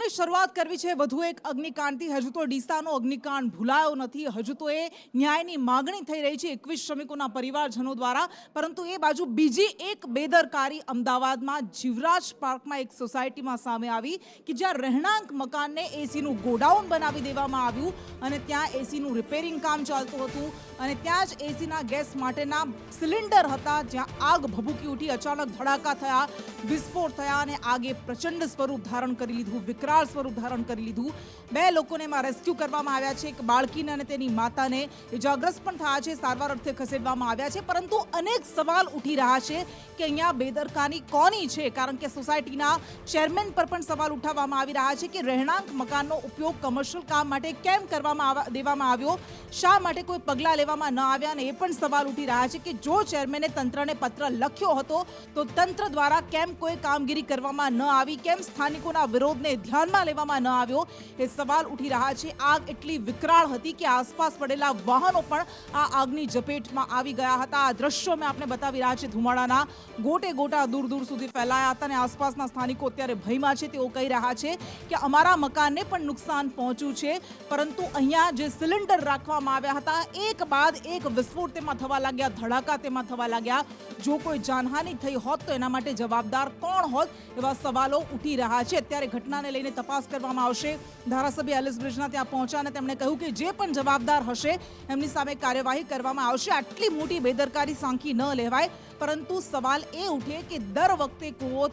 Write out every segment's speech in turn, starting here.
આપણે શરૂઆત કરવી છે વધુ એક અગ્નિકાંડથી। હજુ તો ડીસાનો અગ્નિકાંડ ભૂલાયો નથી, હજુ તો એ ન્યાયની માગણી થઈ રહી છે 21 શ્રમિકોના પરિવારજનો દ્વારા। પરંતુ એ બાજુ બીજી એક બેદરકારી અમદાવાદમાં જીવરાજ પાર્કમાં એક સોસાયટીમાં સામે આવી કે જ્યાં રહેણાંક મકાનને એસીનું ગોડાઉન બનાવી દેવામાં આવ્યું અને ત્યાં એસીનું રિપેરિંગ કામ ચાલતું હતું અને ત્યાં જ એસીના ગેસ માટેના સિલિન્ડર હતા, જ્યાં આગ ભભૂકી ઉઠી, અચાનક ધડાકા થયા, વિસ્ફોટ થયા અને આગે પ્રચંડ સ્વરૂપ ધારણ કરી લીધું, વિકરાળ સ્વરૂપ ધારણ કરી લીધું। બે લોકોને એમાં રેસ્ક્યુ કરવામાં આવ્યા છે, એક બાળકીને અને તેની માતાને ઇજાગ્રસ્ત પણ થયા છે, સારવાર અર્થે ખસેડવામાં આવ્યા છે। પરંતુ અનેક સવાલ ઉઠી રહ્યા છે કે અહીંયા બેદરકારી કોની છે, કારણ કે સોસાયટીના ચેરમેન પર પણ સવાલ ઉઠાવવામાં આવી રહ્યા છે કે રહેણાંક મકાનનો ઉપયોગ કમર્શિયલ કામ માટે કેમ કરવામાં દેવામાં આવ્યો, શા માટે કોઈ પગલાં લેવામાં ન આવ્યા। અને એ પણ સવાલ ઉઠી રહ્યા છે કે જો ચેરમેને તંત્રને પત્ર લખ્યો હતો તો તંત્ર દ્વારા કેમ કોઈ કામગીરી કરવામાં ન આવી, કેમ સ્થાનિકોના વિરોધને ધ્યાનમાં લેવામાં ન આવ્યો, એ સવાલ ઉઠી રહ્યા છે। આગ એટલી વિકરાળ હતી કે આસપાસ પડેલા વાહનો પણ આ આગની ઝપેટમાં આવી ગયા હતા। આ દ્રશ્યો મેં આપને બતાવી રહ્યા છે, ધુમાડાના ગોટે ગોટા દૂર દૂર સુધી ફેલાયા હતા અને આસપાસના સ્થાનિકો અત્યારે ભયમાં છે। તેઓ કહી રહ્યા છે કે અમારા મકાનને પણ નુકસાન પહોંચ્યું છે, પરંતુ અહીંયા જે સિલિન્ડર રાખવામાં આવ્યા હતા એક બાદ એક વિસ્ફોટ તેમાં થવા લાગ્યા, ધડાકા તેમાં થવા લાગ્યા। જો કોઈ જાનહાનિ થઈ હોત તો એના માટે જવાબદાર કોણ હોત, એવા સવાલો ઉઠી રહ્યા છે। અત્યારે ઘટનાને લઈને તપાસ કરવામાં આવશે। ધારાસભ્ય એલિસ બ્રિજના ત્યાં પહોંચ્યા અને તેમણે કહ્યું કે જે પણ જવાબદાર હશે એમની સામે કાર્યવાહી કરવામાં આવશે। આટલી મોટી બેદરકારી સાંખી ન લેવાય, પરંતુ સવાલ એ ઉઠે કે દર વખતે કૂવો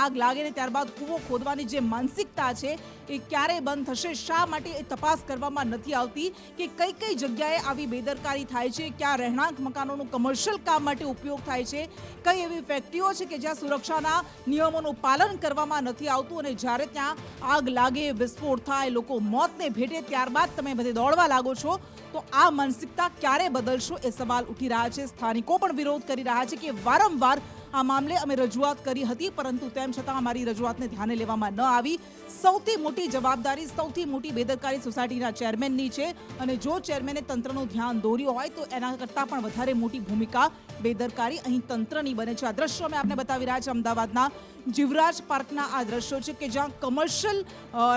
આગ લાગે ને ત્યારબાદ કૂવો ખોદવાની જે માનસિકતા છે એ ક્યારે બંધ થશે, શા માટે એ તપાસ કરવામાં નથી આવતી કે કઈ કઈ જગ્યાએ આવી બેદરકારી થાય છે, ક્યાં રહેણાંક મકાનોનું કમર્શિયલ કામ માટે ઉપયોગ થાય છે, કઈ એવી ફેક્ટરીઓ છે કે જ્યાં સુરક્ષાના નિયમોનું પાલન કરવામાં નથી આવતું અને જ્યારે ત્યાં આગ લાગે, વિસ્ફોટ થાય, લોકો મોતને ભેટે, ત્યારબાદ તમે બધે દોડવા લાગો છો। તો આ માનસિકતા ક્યારે બદલશો એ સવાલ ઉઠી રહ્યા છે। સ્થાનિકો પણ વિરોધ કરી રહ્યા છે કે વારંવાર આ મામલે અમે રજૂઆત કરી હતી, પરંતુ તેમ છતાં અમારી રજૂઆતને ધ્યાને લેવામાં ન આવી। સૌથી મોટી જવાબદારી, સૌથી મોટી બેદરકારી સોસાયટીના ચેરમેનની છે અને જો ચેરમેને તંત્રનું ધ્યાન દોર્યું હોય તો એના કરતાં પણ વધારે મોટી ભૂમિકા બેદરકારી અહીં તંત્રની બને છે। આ દ્રશ્યો અમે આપને બતાવી રહ્યા છે અમદાવાદના જીવરાજ પાર્કના। આ દ્રશ્યો છે કે જ્યાં કમર્શિયલ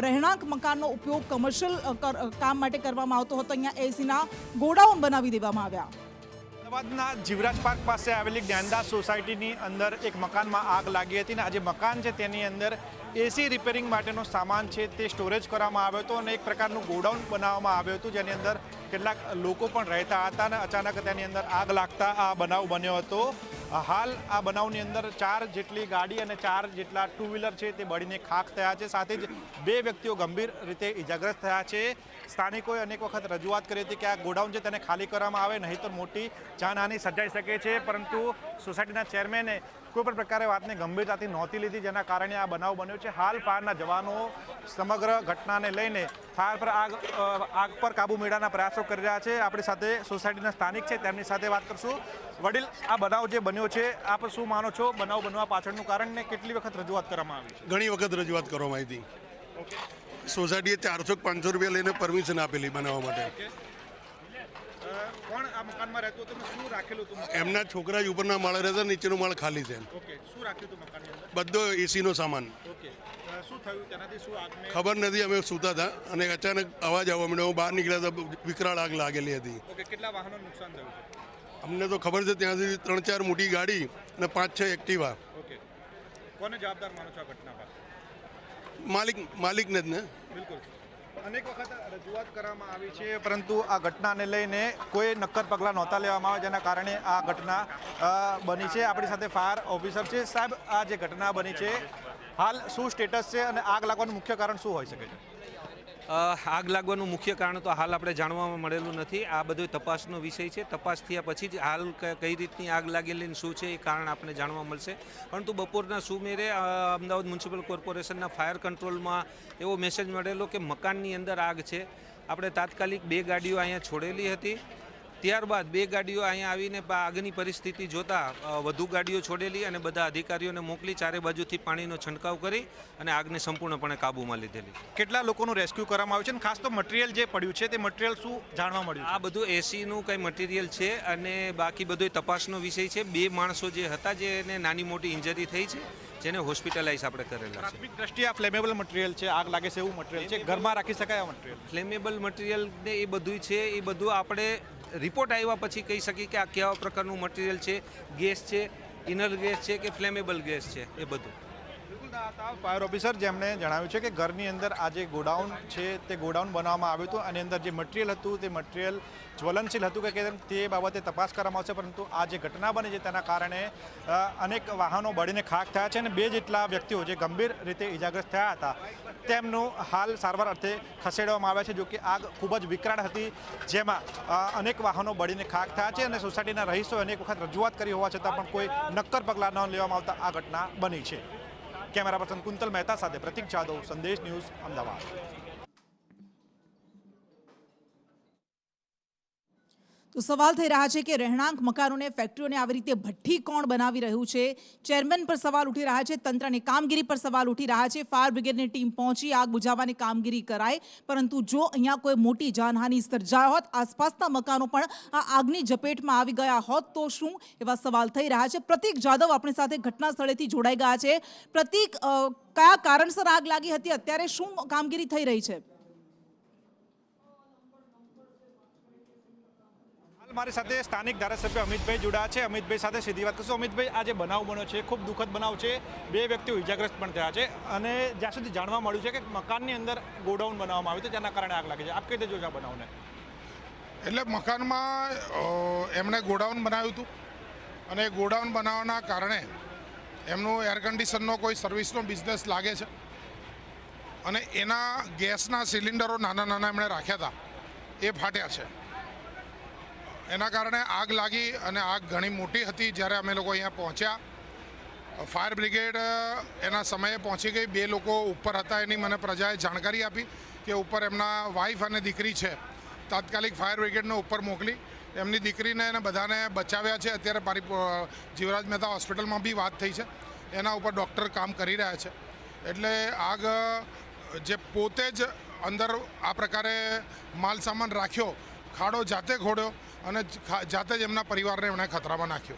રહેણાંક મકાનનો ઉપયોગ કમર્શિયલ કામ માટે કરવામાં આવતો હતો, અહીંયા એસીના ગોડાઉન બનાવી દેવામાં આવ્યા। અમદાવાદના જીવરાજ પાર્ક પાસે આવેલી જ્ઞાનદાસ સોસાયટીની અંદર એક મકાનમાં આગ લાગી હતી અને આ જે મકાન છે તેની અંદર એસી રિપેરિંગ માટેનો સામાન છે તે સ્ટોરેજ કરવામાં આવ્યો હતો અને એક પ્રકારનું ગોડાઉન બનાવવામાં આવ્યું હતું, જેની અંદર કેટલાક લોકો પણ રહેતા હતા અને અચાનક તેની અંદર આગ લાગતા આ બનાવ બન્યો હતો। હાલ આ બનાવની અંદર 4 જેટલી ગાડી અને 4 જેટલા ટુ વ્હીલર છે તે બળીને ખાખ થયા છે, સાથે જ 2 વ્યક્તિઓ ગંભીર રીતે ઇજાગ્રસ્ત થયા છે। સ્થાનિકોએ અનેક વખત રજૂઆત કરી હતી કે આ ગોડાઉન છે તેને ખાલી કરવામાં આવે, નહીં તો મોટી જાનહાનિ સર્જાઈ શકે છે, પરંતુ સોસાયટીના ચેરમેને કોઈ પણ પ્રકારે વાતને ગંભીરતાથી નહોતી લીધી, જેના કારણે આ બનાવ બન્યો છે। હાલ ફાયરના જવાનો સમગ્ર ઘટનાને લઈને ફાયર પર આગ પર કાબૂ મેળવવાના પ્રયાસો કરી રહ્યા છે। આપણી સાથે સોસાયટીના સ્થાનિક છે, તેમની સાથે વાત કરશું। વડીલ, આ બનાવ જે બન્યો છે આપ શું માનો છો, બનાવ બનવા પાછળનું કારણ ને કેટલી વખત રજૂઆત કરવામાં આવી છે? ઘણી વખત રજૂઆત કરવામાં આવી હતી। સોસાયટીએ 400-500 રૂપિયા લઈને પરમિશન આપેલી બનાવવા માટે। કોણ આ મકાનમાં રહેતું હતું, શું રાખેલું હતું? એમના છોકરા જ ઉપરના માળે રહેતા, નીચેનો માળ ખાલી છે। ઓકે, શું રાખ્યું હતું મકાનની અંદર? બધો એસીનો સામાન। ઓકે, શું થયું તેનાથી, શું આગને? ખબર નથી, અમે સૂતા હતા અને અચાનક અવાજ આવવા માંડ્યો, બહાર નીકળ્યા તો વિકરાળ આગ લાગેલી હતી। ઓકે, કેટલા વાહનો નુકસાન થયું છે? અમને તો ખબર છે ત્યાં સુધી 3-4 મોટી ગાડી અને 5-6 એક્ટિવા। ઓકે, કોને જવાબદાર માનો છો આ ઘટના પર? માલિકને જ ને। બિલકુલ, અનેક વખત રજૂઆત કરવામાં આવી છે, પરંતુ આ ઘટનાને લઈને કોઈ નક્કર પગલાં નહોતા લેવામાં આવે, જેના કારણે આ ઘટના બની છે। આપણી સાથે ફાયર ઓફિસર છે। સાહેબ, આ જે ઘટના બની છે હાલ શું સ્ટેટસ છે અને આગ લાગવાનું મુખ્ય કારણ શું હોઈ શકે છે? આગ લાગવાનું મુખ્ય કારણ તો હાલ આપણે જાણવામાં મળેલું નથી। આ બધો તપાસનો વિષય છે, તપાસ થયા પછી જ હાલ કઈ રીતની આગ લાગેલી શું છે એ કારણ આપણે જાણવા મળશે। પરંતુ બપોરના સુમેરે અમદાવાદ મ્યુનિસિપલ કોર્પોરેશનના ફાયર કંટ્રોલમાં એવો મેસેજ મળેલો કે મકાનની અંદર આગ છે। આપણે તાત્કાલિક 2 ગાડીઓ અહીંયા છોડેલી હતી ત્યારબાદ 2 ગાડીઓ અહીંયા આવીને આગની પરિસ્થિતિ જોતા વધુ ગાડીઓ છોડેલી અને બધા અધિકારીઓને મોકલી ચારે બાજુથી પાણીનો છંટકાવ કરી અને આગને સંપૂર્ણપણે કાબૂમાં લીધેલી. કેટલા લોકોનું રેસ્ક્યુ કરવામાં આવ્યું છે અને ખાસ તો મટીરિયલ જે પડ્યું છે તે મટીરિયલ શું જાણવા મળ્યું? આ બધું એસીનું કંઈ મટીરિયલ છે અને બાકી બધો તપાસનો વિષય છે. 2 માણસો જે હતા જેને નાની મોટી ઇન્જરી થઈ છે જેને હોસ્પિટલાઇઝ આપણે કરેલા છે. પ્રાથમિક દ્રષ્ટિએ આ ફ્લેમેબલ મટીરિયલ છે, આગ લાગે છે એવું મટીરિયલ છે, ઘરમાં રાખી શકાય આ મટીરિયલ? ફ્લેમેબલ મટીરિયલ ને એ બધું છે, એ બધું આપણે રિપોર્ટ આવ્યા પછી કહી શકીએ કે આ કેવા પ્રકારનું મટીરિયલ છે, ગેસ છે, ઇનર ગેસ છે કે ફ્લેમેબલ ગેસ છે, એ બધું. ફાયર ઓફિસર જેમણે જણાવ્યું છે કે ઘરની અંદર આ જે ગોડાઉન છે તે ગોડાઉન બનાવવામાં આવ્યું હતું અને અંદર જે મટીરિયલ હતું તે મટીરિયલ જ્વલનશીલ હતું કે કેમ તે બાબતે તપાસ કરવામાં આવશે, પરંતુ આ જે ઘટના બની છે તેના કારણે અનેક વાહનો બળીને ખાખ થયા છે અને 2 જેટલા વ્યક્તિઓ જે ગંભીર રીતે ઇજાગ્રસ્ત થયા હતા તેમનું હાલ સારવાર અર્થે ખસેડવામાં આવ્યા છે. જો કે આગ ખૂબ જ વિકરાળ હતી જેમાં અનેક વાહનો બળીને ખાખ થયા છે અને સોસાયટીના રહીશોએ અનેક વખત રજૂઆત કરી હોવા છતાં પણ કોઈ નક્કર પગલાં ન લેવામાં આવતા આ ઘટના બની છે. કેમેરા પર્સન કુંતલ મહેતા સાથે પ્રતિક જાદવ, સંદેશ ન્યૂઝ, અમદાવાદ. તો સવાલ થઈ રહ્યા છે કે રહેણાંક મકાનોને, ફેક્ટરીઓને આવી રીતે ભઠ્ઠી કોણ બનાવી રહ્યું છે? ચેરમેન પર સવાલ ઉઠી રહ્યા છે, તંત્રની કામગીરી પર સવાલ ઉઠી રહ્યા છે. ફાયર બ્રિગેડની ટીમ પહોંચી, આગ બુઝાવવાની કામગીરી કરાઈ, પરંતુ જો અહીંયા કોઈ મોટી જાનહાનિ સર્જાય હોત, આસપાસના મકાનો પણ આ આગની ઝપેટમાં આવી ગયા હોત તો શું? એવા સવાલ થઈ રહ્યા છે. પ્રતિક જાદવ આપણી સાથે ઘટના સ્થળેથી જોડાઈ ગયા છે. પ્રતિક, કયા કારણસર આગ લાગી હતી? અત્યારે શું કામગીરી થઈ રહી છે? મારી સાથે સ્થાનિક ધારાસભ્ય અમિતભાઈ જોડાયા છે. અમિતભાઈ સાથે સીધી વાત કરશું. અમિતભાઈ, આ જે બનાવ બન્યો છે ખૂબ દુઃખદ બનાવ છે, 2 વ્યક્તિઓ ઇજાગ્રસ્ત પણ થયા છે અને જ્યાં સુધી જાણવા મળ્યું છે કે મકાનની અંદર ગોડાઉન બનાવવામાં આવ્યું હતું જેના કારણે આગ લાગી છે. આપ કઈ રીતે જોશો આ બનાવને? એટલે મકાનમાં એમણે ગોડાઉન બનાવ્યું હતું અને ગોડાઉન બનાવવાના કારણે એમનું એર કન્ડિશનનો કોઈ સર્વિસનો બિઝનેસ લાગે છે અને એના ગેસના સિલિન્ડરો નાના નાના એમણે રાખ્યા હતા, એ ફાટ્યા છે. એના કારણે આગ લાગી અને આગ ઘણી મોટી હતી. જ્યારે અમે લોકો અહીંયા પહોંચ્યા, ફાયર બ્રિગેડ એના સમયે પહોંચી ગઈ. 2 લોકો ઉપર હતા એની મને પ્રજાએ જાણકારી આપી કે ઉપર એમના વાઈફ અને દીકરી છે. તાત્કાલિક ફાયર બ્રિગેડને ઉપર મોકલી એમની દીકરીને અને બધાને બચાવ્યા છે. અત્યારે મારી જીવરાજ મહેતા હોસ્પિટલમાં બી વાત થઈ છે, એના ઉપર ડૉક્ટર કામ કરી રહ્યા છે. એટલે આગ જે પોતે જ અંદર આ પ્રકારે માલ સામાન રાખ્યો, ખાડો જાતે ખોડ્યો અને જાતે જ એમના પરિવારને એમણે ખતરામાં નાખ્યો.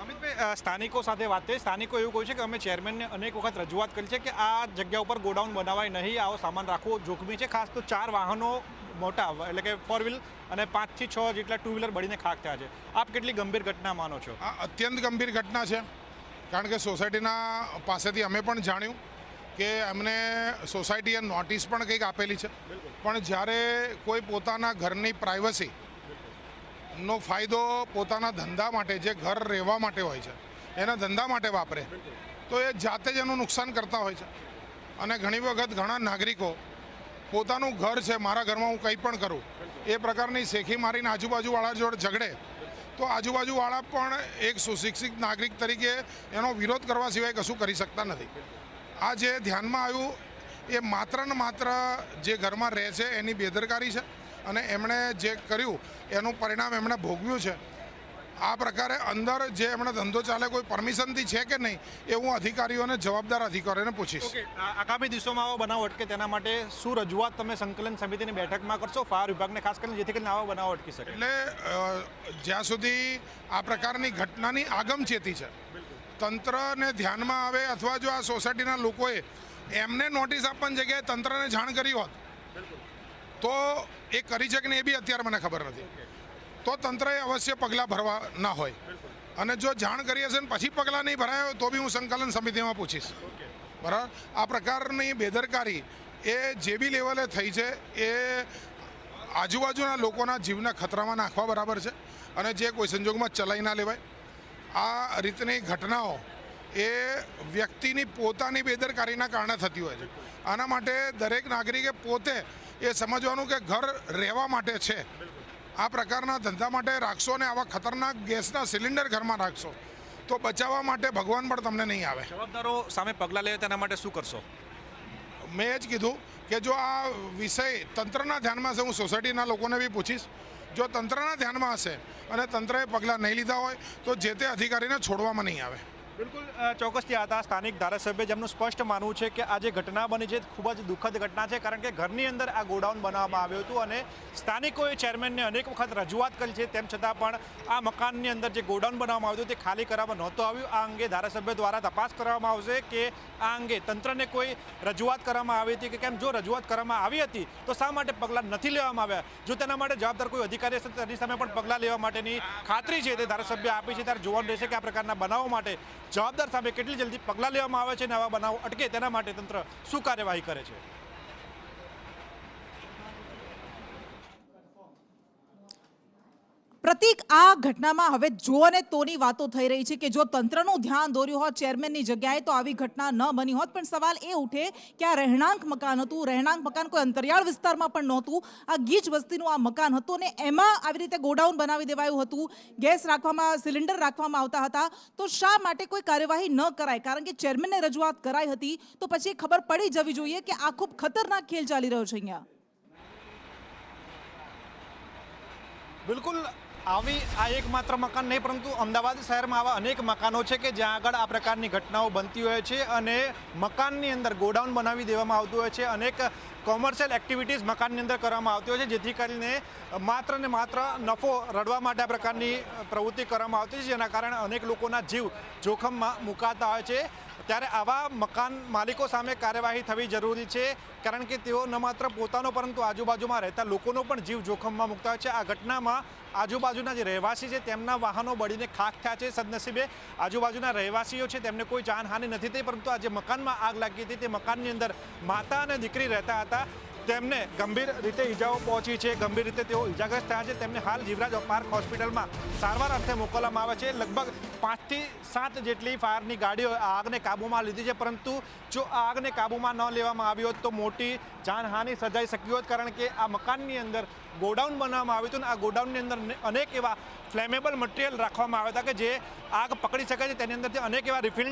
અમિતભાઈ, સ્થાનિકો સાથે વાત થઈ, સ્થાનિકો એવું કહ્યું છે કે અમે ચેરમેનને અનેક વખત રજૂઆત કરી છે કે આ જગ્યા ઉપર ગોડાઉન બનાવાય નહીં, આવો સામાન રાખવો જોખમી છે. ખાસ તો 4 વાહનો મોટા એટલે કે 4 વ્હીલ અને 5 થી 6 જેટલા 2 વ્હીલર બળીને ખાખ થયા છે. આપ કેટલી ગંભીર ઘટના માનો છો? આ અત્યંત ગંભીર ઘટના છે, કારણ કે સોસાયટીના પાસેથી અમે પણ જાણ્યું કે એમને સોસાયટીએ નોટિસ પણ કંઈક આપેલી છે, પણ જ્યારે કોઈ પોતાના ઘરની પ્રાઇવસી નો ફાયદો પોતાના ધંધા માટે, જે ઘર રહેવા માટે હોય છે એના ધંધા માટે વાપરે તો એ જાતે જ એનું નુકસાન કરતા હોય છે. અને ઘણી વખત ઘણા નાગરિકો પોતાનું ઘર છે, મારા ઘરમાં હું કંઈ પણ કરું, એ પ્રકારની શેખી મારીને આજુબાજુવાળા જોડે ઝઘડે તો આજુબાજુવાળા પણ એક સુશિક્ષિત નાગરિક તરીકે એનો વિરોધ કરવા સિવાય કશું કરી શકતા નથી. આ જે ધ્યાનમાં આવ્યું એ માત્ર ને માત્ર જે ઘરમાં રહે છે એની બેદરકારી છે અને એમણે જે કર્યું એનું પરિણામ એમણે ભોગવ્યું છે. આ પ્રકારે અંદર જે એમણે ધંધો ચાલે કોઈ પરમિશનથી છે કે નહીં એ હું અધિકારીઓને, જવાબદાર અધિકારીઓને પૂછીશ. આગામી દિવસોમાં આવો બનાવ અટકે તેના માટે શું રજૂઆત તમે સંકલન સમિતિની બેઠકમાં કરશો ફાયર વિભાગને, ખાસ કરીને જેથી કરીને આવા બનાવ અટકી શકે? એટલે જ્યાં સુધી આ પ્રકારની ઘટનાની આગમચેતી છે, તંત્રને ધ્યાનમાં આવે અથવા જો આ સોસાયટીના લોકોએ એમને નોટિસ આપવાની જગ્યાએ તંત્રને જાણ કરી હોત તો એ કરી છે કે નહીં એ બી અત્યારે મને ખબર નથી. તો તંત્રએ અવશ્ય પગલાં ભરવા ના હોય અને જો જાણ કરી હશે ને પછી પગલાં નહીં ભરાય હોય તો બી હું સંકલન સમિતિમાં પૂછીશ. બરાબર, આ પ્રકારની બેદરકારી એ જે બી લેવલે થઈ છે એ આજુબાજુના લોકોના જીવને ખતરામાં નાખવા બરાબર છે અને જે કોઈ સંજોગમાં ચલાવી ના લેવાય. આ રીતની ઘટનાઓ એ વ્યક્તિની પોતાની બેદરકારીના કારણે થતી હોય છે. આના માટે દરેક નાગરિકે પોતે એ સમજવાનું કે ઘર રહેવા માટે છે, આ પ્રકારના ધંધા માટે રાખશો અને આવા ખતરનાક ગેસના સિલિન્ડર ઘરમાં રાખશો તો બચાવવા માટે ભગવાન પણ તમને નહીં આવે. જવાબદારો સામે પગલાં લે તેના માટે શું કરશો? મેં જ કીધું કે જો આ વિષય તંત્રના ધ્યાનમાં છે, હું સોસાયટીના લોકોને બી પૂછીશ, જો તંત્રના ધ્યાનમાં હશે અને તંત્રએ પગલાં નહીં લીધા હોય તો જે તે અધિકારીને છોડવામાં નહીં આવે. બિલકુલ ચોક્કસથી હતા સ્થાનિક ધારાસભ્ય જેમનું સ્પષ્ટ માનવું છે કે આ જે ઘટના બની છે ખૂબ જ દુઃખદ ઘટના છે, કારણ કે ઘરની અંદર આ ગોડાઉન બનાવવામાં આવ્યું હતું અને સ્થાનિકોએ ચેરમેનને અનેક વખત રજૂઆત કરી છે, તેમ છતાં પણ આ મકાનની અંદર જે ગોડાઉન બનાવવામાં આવ્યું હતું તે ખાલી કરવામાં નહોતું આવ્યું. આ અંગે ધારાસભ્ય દ્વારા તપાસ કરવામાં આવશે કે આ અંગે તંત્રને કોઈ રજૂઆત કરવામાં આવી હતી કે કેમ. જો રજૂઆત કરવામાં આવી હતી તો શા માટે પગલાં નથી લેવામાં આવ્યા? જો તેના માટે જવાબદાર કોઈ અધિકારી હશે તેની સામે પણ પગલાં લેવા માટેની ખાતરી છે તે ધારાસભ્ય આપી છે. ત્યારે જોવાનું રહેશે કે આ પ્રકારના બનાવો માટે જવાબદાર સામે કેટલી જલ્દી પગલાં લેવામાં આવે છે અને આવા બનાવો અટકે તેના માટે તંત્ર શું કાર્યવાહી કરે છે. પ્રતિક, આ ઘટનામાં હવે જો અને તોની વાતો થઈ રહી છે કે જો તંત્રનું ધ્યાન દોર્યું હોત ચેરમેનની જગ્યાએ તો આવી ઘટના ન બની હોત. પણ સવાલ એ ઉઠે કે આ રહેણાંક મકાન હતું, રહેણાંક મકાન કોઈ અંતરિયાળ વિસ્તારમાં પણ નહોતું, આ ગીચ વસ્તીનું આ મકાન હતું અને એમાં આવી રીતે ગોડાઉન બનાવી દેવાયું હતું, ગેસ રાખવામાં, સિલિન્ડર રાખવામાં આવતા હતા. તો શા માટે કોઈ કાર્યવાહી ન કરાય? કારણ કે ચેરમેનને રજૂઆત કરાઈ હતી તો પછી ખબર પડી જવી જોઈએ કે આ ખૂબ ખતરનાક ખેલ ચાલી રહ્યો છે અહીંયા. બિલકુલ આવી આ એકમાત્ર મકાન નહીં, પરંતુ અમદાવાદ શહેરમાં આવા અનેક મકાનો છે કે જ્યાં આગળ આ પ્રકારની ઘટનાઓ બનતી હોય છે અને મકાનની અંદર ગોડાઉન બનાવી દેવામાં આવતું હોય છે. અનેક કોમર્શિયલ એક્ટિવિટીઝ મકાનની અંદર કરવામાં આવતી હોય છે, જેથી કરીને માત્ર ને માત્ર નફો રડવા માટે આ પ્રકારની પ્રવૃત્તિ કરવામાં આવતી છે, જેના કારણે અનેક લોકોના જીવ જોખમમાં મુકાતા હોય છે. ત્યારે આવા મકાન માલિકો સામે કાર્યવાહી થવી જરૂરી છે, કારણ કે તેઓ ન માત્ર પોતાનો પરંતુ આજુબાજુમાં રહેતા લોકોનો પણ જીવ જોખમમાં મૂકતા હોય છે. આ ઘટનામાં આજુબાજુના જે રહેવાસી છે તેમના વાહનો બળીને ખાખ થયા છે. સદનસીબે આજુબાજુના રહેવાસીઓ છે તેમને કોઈ જાનહાનિ નથી થઈ, પરંતુ આ જે મકાનમાં આગ લાગી હતી તે મકાનની અંદર માતા અને દીકરી રહેતા હતા. તેમને ગંભીર રીતે ઈજાઓ પહોંચી છે, ગંભીર રીતે તેઓ ઈજાગ્રસ્ત થયા છે. તેમને હાલ જીવરાજ પાર્ક હોસ્પિટલમાં સારવાર અર્થે મોકલવામાં આવે છે. લગભગ 5 થી 7 જેટલી ફાયરની ગાડીઓ આગને કાબૂમાં લીધી છે, પરંતુ જો આગને કાબૂમાં ન લેવામાં આવી હોત તો મોટી જાનહાનિ સર્જાઈ શકી હોત, કારણ કે આ મકાનની અંદર ગોડાઉન બનાવવામાં આવ્યું હતું અને આ ગોડાઉનની અંદર અનેક એવા ફ્લેમેબલ મટીરિયલ રાખવામાં આવ્યા હતા કે જે આગ પકડી શકે છે. તેની અંદરથી અનેક એવા રિફિલ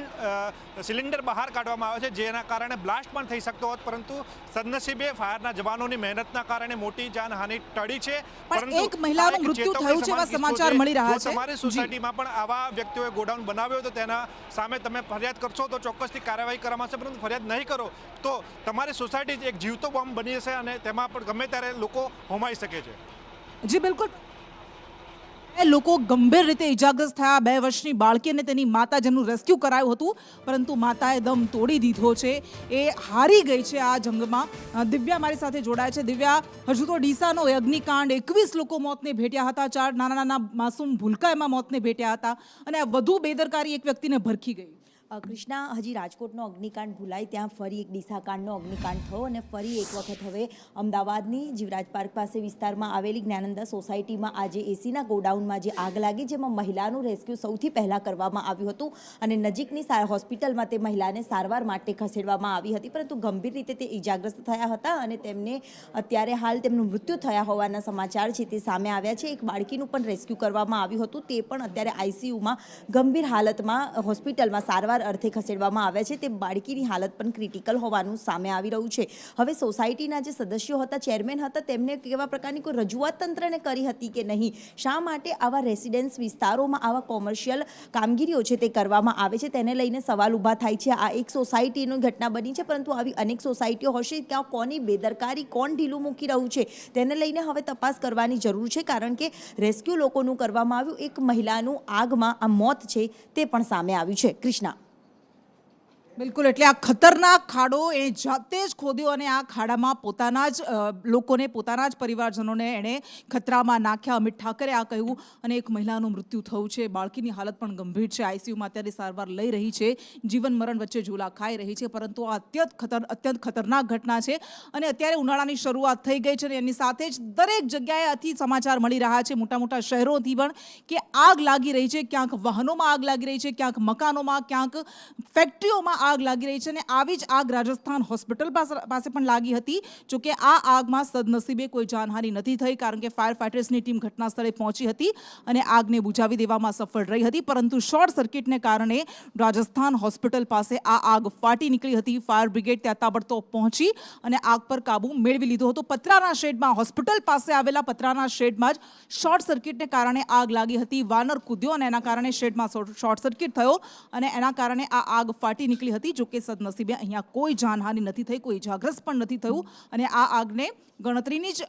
સિલિન્ડર બહાર કાઢવામાં આવે છે, જેના કારણે બ્લાસ્ટ પણ થઈ શકતો હોત, પરંતુ સદનસીબે ફાયરના જવાનોની મહેનતના કારણે મોટી જાનહાનિ ટળી છે. પણ એક મહિલાનું મૃત્યુ થયું છે એવા સમાચાર મળી રહ્યા છે. તમારી સોસાયટીમાં પણ આવા વ્યક્તિઓએ ગોડાઉન બનાવ્યો તો તેના સામે તમે ફરિયાદ કરશો તો ચોક્કસથી કાર્યવાહી કરવામાં આવશે, પરંતુ ફરિયાદ નહીં કરો તો તમારી સોસાયટી એક જીવતો બોમ્બ બની જશે અને તેમાં પણ ગમે ત્યારે લોકો હોમાઈ શકે છે. જી બિલકુલ, લોકો ગંભીર રીતે ઇજાગ્રસ્ત થયા. 2 વર્ષની બાળકી અને તેની માતા, જેનું રેસ્ક્યુ કરાયું હતું પરંતુ માતાએ દમ તોડી દીધો છે, એ હારી ગઈ છે આ જંગમાં. દિવ્યા મારી સાથે જોડાય છે. દિવ્યા, હજુ તો ડીસાનો એ અગ્નિકાંડ, 21 લોકો મોતને ભેટ્યા હતા, 4 નાના નાના માસૂમ ભૂલકા એમાં મોતને ભેટ્યા હતા અને આ વધુ બેદરકારી એક વ્યક્તિને ભરખી ગઈ. કૃષ્ણા, હજી રાજકોટનો અગ્નિકાંડ ભૂલાય ત્યાં ફરી એક ડીસાકાંડનો અગ્નિકાંડ થયો અને ફરી એક વખત હવે અમદાવાદની જીવરાજ પાર્ક પાસે વિસ્તારમાં આવેલી જ્ઞાનંદા સોસાયટીમાં આજે એસીના ગોડાઉનમાં જે આગ લાગી, જેમાં મહિલાનું રેસ્ક્યુ સૌથી પહેલાં કરવામાં આવ્યું હતું અને નજીકની હોસ્પિટલમાં તે મહિલાને સારવાર માટે ખસેડવામાં આવી હતી, પરંતુ ગંભીર રીતે તે ઇજાગ્રસ્ત થયા હતા અને તેમને અત્યારે હાલ તેમનું મૃત્યુ થયા હોવાના સમાચાર છે તે સામે આવ્યા છે. એક બાળકીનું પણ રેસ્ક્યુ કરવામાં આવ્યું હતું, તે પણ અત્યારે આઈસીયુમાં ગંભીર હાલતમાં હોસ્પિટલમાં સારવાર અર્થે ખસેડવામાં આવ્યા છે. તે બાળકીની હાલત પણ ક્રિટિકલ હોવાનું સામે આવી રહ્યું છે. હવે સોસાયટીના જે સદસ્યો હતા, ચેરમેન હતા, તેમને કેવા પ્રકારની કોઈ રજૂઆત તંત્રને કરી હતી કે નહીં? શા માટે આવા રેસિડેન્સ વિસ્તારોમાં આવા કોમર્શિયલ કામગીરીઓ છે તે કરવામાં આવે છે, તેને લઈને સવાલ ઊભા થાય છે. આ એક સોસાયટીની ઘટના બની છે, પરંતુ આવી અનેક સોસાયટીઓ હશે, ત્યાં કોની બેદરકારી, કોણ ઢીલું મૂકી રહ્યું છે, તેને લઈને હવે તપાસ કરવાની જરૂર છે, કારણ કે રેસ્ક્યુ લોકોનું કરવામાં આવ્યું, એક મહિલાનું આગમાં આ મોત છે તે પણ સામે આવ્યું છે. કૃષ્ણા. બિલકુલ, એટલે આ ખતરનાક ખાડો એ જાતે જ ખોદ્યો અને આ ખાડામાં પોતાના જ લોકોને, પોતાના જ પરિવારજનોને એણે ખતરામાં નાખ્યા. અમિત ઠાકરે આ કહ્યું અને એક મહિલાનું મૃત્યુ થયું છે. બાળકીની હાલત પણ ગંભીર છે, આઈસીયુમાં અત્યારે સારવાર લઈ રહી છે, જીવન મરણ વચ્ચે ઝૂલા ખાઈ રહી છે. પરંતુ આ અત્યંત ખતરનાક ઘટના છે અને અત્યારે ઉનાળાની શરૂઆત થઈ ગઈ છે અને એની સાથે જ દરેક જગ્યાએ અતિ સમાચાર મળી રહ્યા છે, મોટા મોટા શહેરોથી પણ, કે આગ લાગી રહી છે. ક્યાંક વાહનોમાં આગ લાગી રહી છે, ક્યાંક મકાનોમાં, ક્યાંક ફેક્ટરીઓમાં આગ લાગી રહી છે અને આવી જ આગ રાજસ્થાન હોસ્પિટલ પાસે પણ લાગી હતી. જોકે આ આગમાં સદનસીબે કોઈ જાનહાનિ નથી થઈ, કારણ કે ફાયર ફાઇટર્સની ટીમ ઘટના સ્થળે પહોંચી હતી અને આગને બુઝાવી દેવામાં સફળ રહી હતી. પરંતુ શોર્ટ સર્કિટને કારણે રાજસ્થાન હોસ્પિટલ પાસે આ આગ ફાટી નીકળી હતી. ફાયર બ્રિગેડ ત્યાં તાબડતોબ પહોંચી અને આગ પર કાબુ મેળવી લીધો હતો. પતરાના શેડમાં, હોસ્પિટલ પાસે આવેલા પતરાના શેડમાં જ શોર્ટ સર્કિટને કારણે આગ લાગી હતી. વાનર કૂદ્યો અને એના કારણે શેડમાં શોર્ટ સર્કિટ થયો અને એના કારણે આ આગ ફાટી નીકળી હતી. જોકે સદનસીબે અહીંયા કોઈ જાનહાનિ નથી થઈ, કોઈ ઇજાગ્રસ્ત પણ નથી થયું અને આ આગને ગણતરીની જ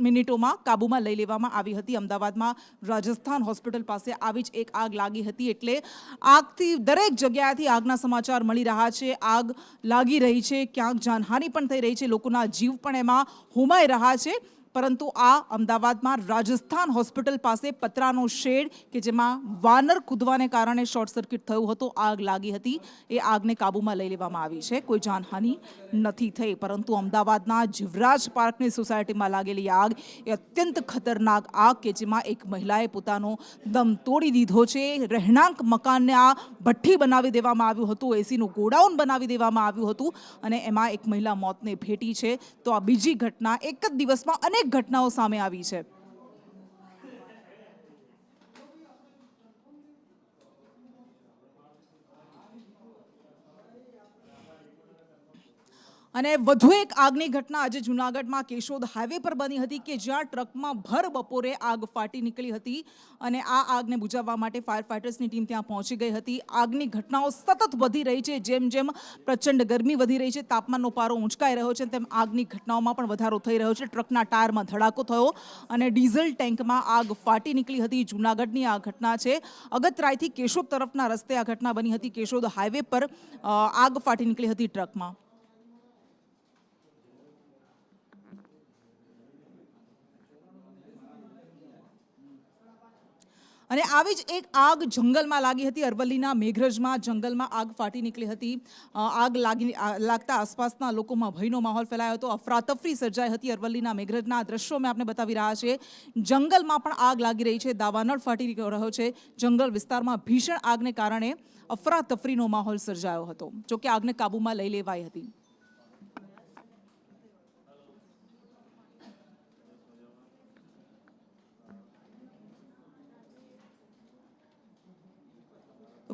મિનિટોમાં કાબૂમાં લઈ લેવામાં આવી હતી. અમદાવાદમાં રાજસ્થાન હોસ્પિટલ પાસે આવી જ એક આગ લાગી હતી. એટલે આગથી દરેક જગ્યાએથી આગના સમાચાર મળી રહ્યા છે. આગ લાગી રહી છે, ક્યાંક જાનહાનિ પણ થઈ રહી છે, લોકોના જીવ પણ એમાં હોમાઈ રહ્યા છે. પરંતુ આ અમદાવાદમાં રાજસ્થાન હોસ્પિટલ પાસે પતરાનો શેડ કે જેમાં વાનર કૂદવાને કારણે શોર્ટ સર્કિટ થયું હતું, આગ લાગી હતી. એ આગને કાબૂમાં લઈ લેવામાં આવી છે. કોઈ જાનહાનિ નથી થઈ. પરંતુ અમદાવાદના જીવરાજ પાર્કની સોસાયટીમાં લાગેલી આગ એ અત્યંત ખતરનાક આગ કે જેમાં એક મહિલાએ પોતાનો દમ તોડી દીધો છે. રહેણાંક મકાનને આ ભઠ્ઠી બનાવી દેવામાં આવ્યું હતું, એસીનું ગોડાઉન બનાવી દેવામાં આવ્યું હતું અને એમાં એક મહિલા મોતને ભેટી છે. તો આ બીજી ઘટના એક જ દિવસમાં અનેક ઘટનાઓ સામે આવી છે. અને વધુ એક આગની ઘટના આજે જૂનાગઢમાં કેશોદ હાઈવે પર બની હતી કે જ્યાં ટ્રકમાં ભર બપોરે આગ ફાટી નીકળી હતી અને આ આગને બુઝાવવા માટે ફાયર ફાઇટર્સની ટીમ ત્યાં પહોંચી ગઈ હતી. આગની ઘટનાઓ સતત વધી રહી છે. જેમ જેમ પ્રચંડ ગરમી વધી રહી છે, તાપમાનનો પારો ઊંચકાઈ રહ્યો છે, તેમ આગની ઘટનાઓમાં પણ વધારો થઈ રહ્યો છે. ટ્રકના ટાયરમાં ધડાકો થયો અને ડીઝલ ટેન્કમાં આગ ફાટી નીકળી હતી. જૂનાગઢની આ ઘટના છે. અગતરાયથી કેશોદ તરફના રસ્તે આ ઘટના બની હતી. કેશોદ હાઈવે પર આગ ફાટી નીકળી હતી ટ્રકમાં. અને આવી જ એક આગ જંગલમાં લાગી હતી. અરવલ્લીના મેઘરજમાં જંગલમાં આગ ફાટી નીકળી હતી. આગ લાગતા આસપાસના લોકોમાં ભયનો માહોલ ફેલાયો હતો. અફરાતફરી સર્જાઈ હતી. અરવલ્લીના મેઘરજના દ્રશ્યો મેં આપને બતાવી રહ્યા છીએ. જંગલમાં પણ આગ લાગી રહી છે. દાવાનળ ફાટી રહ્યો છે. જંગલ વિસ્તારમાં ભીષણ આગને કારણે અફરાતફરીનો માહોલ સર્જાયો હતો. જોકે આગને કાબૂમાં લઈ લેવાઈ હતી.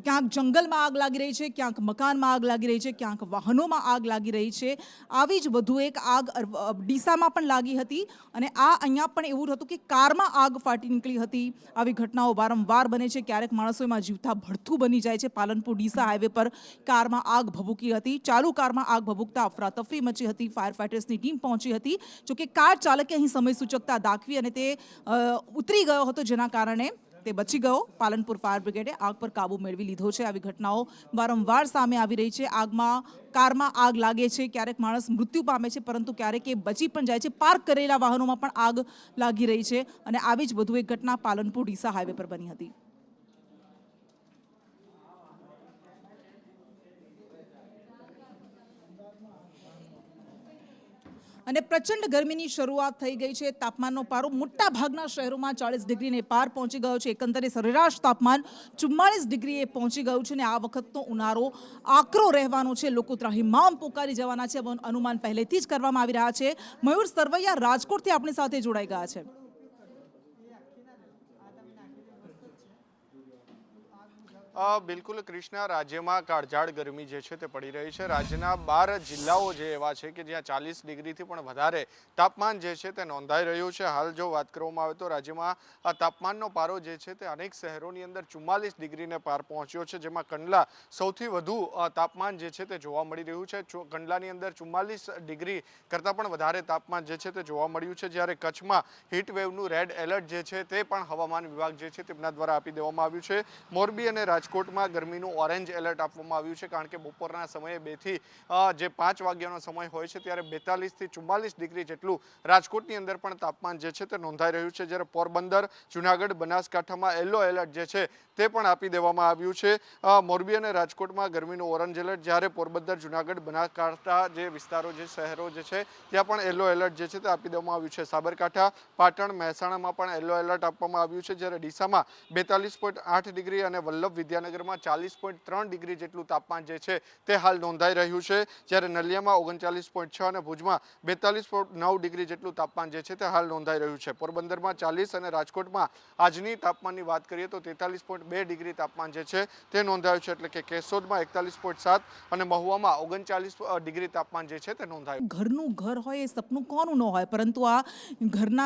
ક્યાંક જંગલમાં આગ લાગી રહી છે, ક્યાંક મકાનમાં આગ લાગી રહી છે, ક્યાંક વાહનોમાં આગ લાગી રહી છે. આવી જ વધુ એક આગ ડીસામાં પણ લાગી હતી અને આ અહીંયા પણ એવું હતું કે કારમાં આગ ફાટી નીકળી હતી. આવી ઘટનાઓ વારંવાર બને છે. ક્યારેક માણસો એમાં જીવતા ભડથું બની જાય છે. પાલનપુર ડીસા હાઈવે પર કારમાં આગ ભભૂકી હતી. ચાલુ કારમાં આગ ભભૂકતા અફરાતફરી મચી હતી. ફાયર ફાઇટર્સની ટીમ પહોંચી હતી. જોકે કાર ચાલકે અહીં સમય સૂચકતા દાખવી અને તે ઉતરી ગયો હતો, જેના કારણે તે બચી ગયો. પાલનપુર ફાયર બ્રિગેડે આગ પર કાબુ મેળવી લીધો છે. આવી ઘટનાઓ વારંવાર સામે આવી રહી છે. કારમાં આગ લાગે છે, ક્યારેક માણસ મૃત્યુ પામે છે, પરંતુ ક્યારેક એ બચી પણ જાય છે. પાર્ક કરેલા વાહનોમાં પણ આગ લાગી રહી છે અને આવી જ વધુ એક ઘટના પાલનપુર ડીસા હાઈવે પર બની હતી. અને પ્રચંડ ગરમીની શરૂઆત થઈ ગઈ છે. તાપમાનનો પારો મોટા ભાગના શહેરોમાં 40 ડિગ્રીને પાર પહોંચી ગયો છે. એકંદરે સરેરાશ તાપમાન 44 ડિગ્રીએ પહોંચી ગયું છે અને આ વખતનો ઉનાળો આકરો રહેવાનો છે. લોકો ત્રાહિમામ પોકારી જવાના છે. અનુમાન પહેલેથી જ કરવામાં આવી રહ્યા છે. મયુર સરવૈયા રાજકોટથી આપણી સાથે જોડાઈ ગયા છે. બિલકુલ કૃષ્ણા, રાજ્યમાં કાળઝાળ ગરમી જે છે તે પડી રહી છે. રાજ્યના 12 જિલ્લાઓ જે એવા છે કે જ્યાં 40 ડિગ્રીથી પણ વધારે તાપમાન જે છે તે નોંધાઈ રહ્યું છે. હાલ જો વાત કરવામાં આવે તો રાજ્યમાં તાપમાનનો પારો જે છે તે અનેક શહેરોની અંદર 44 ડિગ્રીને પાર પહોંચ્યો છે, જેમાં કંડલા સૌથી વધુ તાપમાન જે છે તે જોવા મળી રહ્યું છે. કંડલાની અંદર 44 ડિગ્રી કરતાં પણ વધારે તાપમાન જે છે તે જોવા મળ્યું છે. જ્યારે કચ્છમાં હીટ વેવનું રેડ એલર્ટ જે છે તે પણ હવામાન વિભાગ જે છે તેમના દ્વારા આપી દેવામાં આવ્યું છે. મોરબી અને રાજકોટમાં ગરમીનું ઓરેન્જ એલર્ટ આપવામાં આવ્યું છે, કારણ કે બપોરના સમયે 2 થી જે 5 વાગ્યાનો સમય હોય છે ત્યારે 42 થી 44 ડિગ્રી જેટલું રાજકોટની અંદર પણ તાપમાન જે છે તે નોંધાઈ રહ્યું છે. જ્યારે પોરબંદર, જુનાગઢ, બનાસકાંઠામાં યલો એલર્ટ જે છે તે પણ આપી દેવામાં આવ્યું છે. મોરબી અને રાજકોટમાં ગરમીનું ઓરેન્જ એલર્ટ, જ્યારે પોરબંદર, જુનાગઢ, બનાસકાંઠા જે વિસ્તારો, જે શહેરો જે છે ત્યાં પણ યલો એલર્ટ જે છે તે આપી દેવામાં આવ્યું છે. સાબરકાંઠા, પાટણ, મહેસાણામાં પણ યલો એલર્ટ આપવામાં આવ્યું છે. જ્યારે ડીસામાં 42.8 ડિગ્રી અને વલ્લભ વિદ્યાનગરમાં 40.3 ડિગ્રી જેટલું તાપમાન જે છે તે હાલ નોંધાઈ રહ્યું છે, જ્યારે નલિયામાં 39.6 અને ભુજમાં 42.9 ડિગ્રી જેટલું તાપમાન જે છે તે હાલ નોંધાઈ રહ્યું છે. પોરબંદરમાં 40 અને રાજકોટમાં આજની તાપમાનની વાત કરીએ તો 43.2 ડિગ્રી તાપમાન જે છે તે નોંધાયું છે, એટલે કે કેશોદમાં 41.7 અને મહુવામાં 39 ડિગ્રી તાપમાન જે છે તે નોંધાયું. ઘરનું ઘર હોય એ સપનું કોનું ન હોય, પરંતુ આ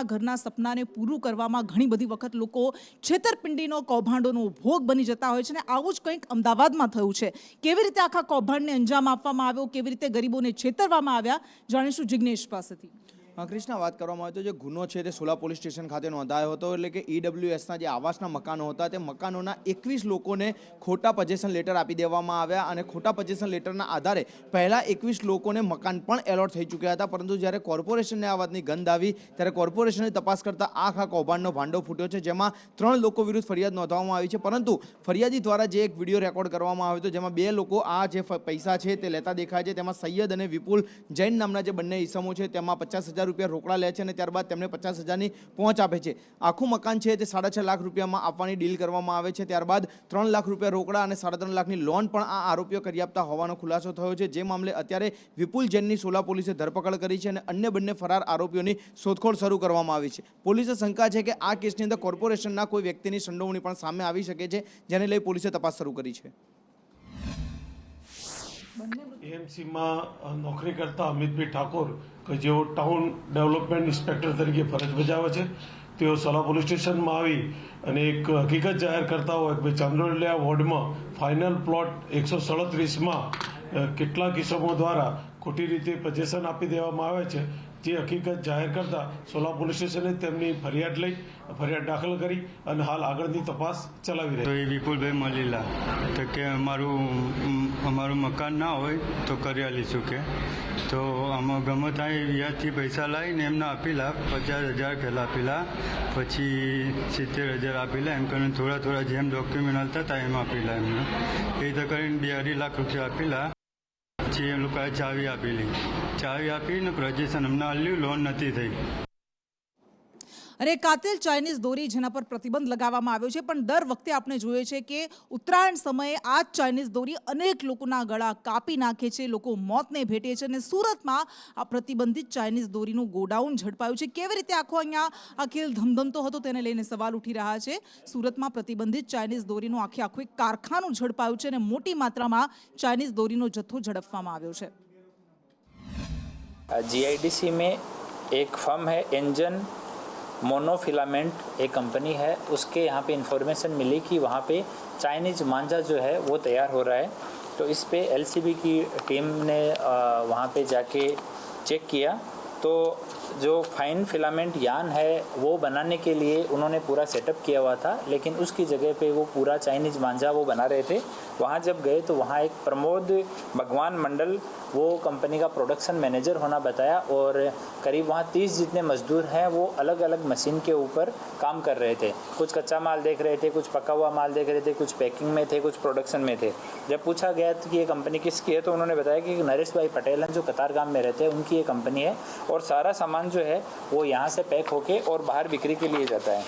ઘરના સપનાને પૂરું કરવામાં ઘણી બધી વખત લોકો છેતરપિંડીનો કૌભાંડોનો ભોગ બની જતા હોય છે અને આવું જ કંઈક અમદાવાદમાં થયું છે. કેવી રીતે આખા કૌભાંડને અંજામ આપવામાં આવ્યો, કેવી રીતે ગરીબોને છેતરવામાં આવ્યા, જાણીશું જિગ્નેશ પાસેથી. કૃષ્ણા, વાત કરવામાં આવે તો જે ગુનો છે તે સોલા પોલીસ સ્ટેશન ખાતે નોંધાયો હતો. એટલે કે EWSના જે આવાસના મકાનો હતા તે મકાનોના 21 લોકોને ખોટા પજેશન લેટર આપી દેવામાં આવ્યા અને ખોટા પજેશન લેટરના આધારે પહેલા 21 લોકોને મકાન પણ એલોટ થઈ ચૂક્યા હતા. પરંતુ જ્યારે કોર્પોરેશનને આ વાતની ગંધ આવી ત્યારે કોર્પોરેશને તપાસ કરતા આખા કૌભાંડનો ભાંડો ફૂટ્યો છે, જેમાં 3 લોકો વિરુદ્ધ ફરિયાદ નોંધવામાં આવી છે. પરંતુ ફરિયાદી દ્વારા જે એક વિડીયો રેકોર્ડ કરવામાં આવ્યો હતો જેમાં 2 લોકો આ જે પૈસા છે તે લેતા દેખાય છે, તેમાં સૈયદ અને વિપુલ જૈન નામના જે બંને ઈસમો છે તેમાં 50,000 રૂપિયા રોકડા લે છે અને ત્યારબાદ તેમને 50,000ની પહોંચ આપે છે. આખું મકાન છે તે 6.5 લાખ રૂપિયામાં આપવાની ડીલ કરવામાં આવે છે. ત્યારબાદ 3 લાખ રૂપિયા રોકડા અને 3.5 લાખની લોન પણ આ આરોપીઓ કરી આપતા હોવાનો ખુલાસો થયો છે. જે મામલે અત્યારે વિપુલ જૈનની સોલા પોલીસે ધરપકડ કરી છે અને અન્ય બંને ફરાર આરોપીઓની શોધખોળ શરૂ કરવામાં આવી છે. પોલીસે શંકા છે કે આ કેસની અંદર કોર્પોરેશનના કોઈ વ્યક્તિની સંડોવણી પણ સામે આવી શકે છે, જેને લઈ પોલીસે તપાસ શરૂ કરી છે. એએમસીમાં નોકરી કરતા અમિતભાઈ ઠાકોર કે જેઓ ટાઉન ડેવલપમેન્ટ ઇન્સ્પેક્ટર તરીકે ફરજ બજાવે છે, તેઓ સોલા પોલીસ સ્ટેશનમાં આવી અને એક હકીકત જાહેર કરતા હોય કે ચાંદોલિયા વોર્ડમાં ફાઇનલ પ્લોટ 137માં કેટલાક કિસ્સાઓ દ્વારા ખોટી રીતે પજેશન આપી દેવામાં આવે છે. જે હકીકત જાહેર કરતા સોલા પોલીસ સ્ટેશને તેમની ફરિયાદ દાખલ કરી અને હાલ આગળની તપાસ ચલાવી રહી. તો એ વિપુલભાઈ મલીલા તો કે અમારું મકાન ના હોય તો કરી આલીશું કે, તો આમાં ગમે ત્યાં વ્યાજથી પૈસા લાવીને એમને આપેલા 50,000 પહેલાં આપેલા, પછી 70,000 આપેલા, એમ કરીને થોડા જેમ ડોક્યુમેન્ટ હાલતા હતા એમ આપેલા એમને. એ તો કરીને 2.5 લાખ રૂપિયા આપેલા. પછી એ લોકોએ ચાવી આપીને પ્રજેશન અમને આલ્યું, લોન નથી થઈ. અને કાતિલ ચાઇનીઝ દોરી જેના પર પ્રતિબંધ લગાવવામાં આવ્યો છે, પણ દર વખતે આપણે જોઈએ છે કે ઉત્તરાયણ સમયે આ જ ચાઇનીઝ દોરી અનેક લોકોના ગળા કાપી નાખે છે, લોકો મોતને ભેટે છે. અને સુરતમાં આ પ્રતિબંધિત ચાઇનીઝ દોરીનું ગોડાઉન ઝડપાયું છે. કેવી રીતે આખો અહીંયા આ ખેલ ધમધમતો હતો તેને લઈને સવાલ ઉઠી રહ્યા છે. સુરતમાં પ્રતિબંધિત ચાઇનીઝ દોરીનું આખું એક કારખાનું ઝડપાયું છે અને મોટી માત્રામાં ચાઇનીઝ દોરીનો જથ્થો ઝડપવામાં આવ્યો છે. GIDC में एक फर्म है एंजन मोनोफिलामेंट, एक कंपनी है, उसके यहाँ पे इंफॉर्मेशन मिली कि वहाँ पे चाइनीज़ मांझा जो है वो तैयार हो रहा है. तो इस पे LCB की टीम ने वहाँ पे जाके चेक किया तो जो फाइन फिलामेंट यान है वो बनाने के लिए उन्होंने पूरा सेटअप किया हुआ था, लेकिन उसकी जगह पे वो पूरा चाइनीज़ मांझा वो बना रहे थे. वहाँ जब गए तो वहाँ एक प्रमोद भगवान मंडल वो कंपनी का प्रोडक्शन मैनेजर होना बताया और करीब वहाँ 30 जितने मजदूर हैं वो अलग अलग मशीन के ऊपर काम कर रहे थे. कुछ कच्चा माल देख रहे थे, कुछ पका हुआ माल देख रहे थे, कुछ पैकिंग में थे, कुछ प्रोडक्शन में थे. जब पूछा गया कि ये कंपनी किसकी है तो उन्होंने बताया कि नरेश भाई पटेल हैं जो कतारगाम में रहते हैं, उनकी ये कंपनी है और सारा सामान जो है वो यहाँ से पैक होके और बाहर बिक्री के लिए जाता है.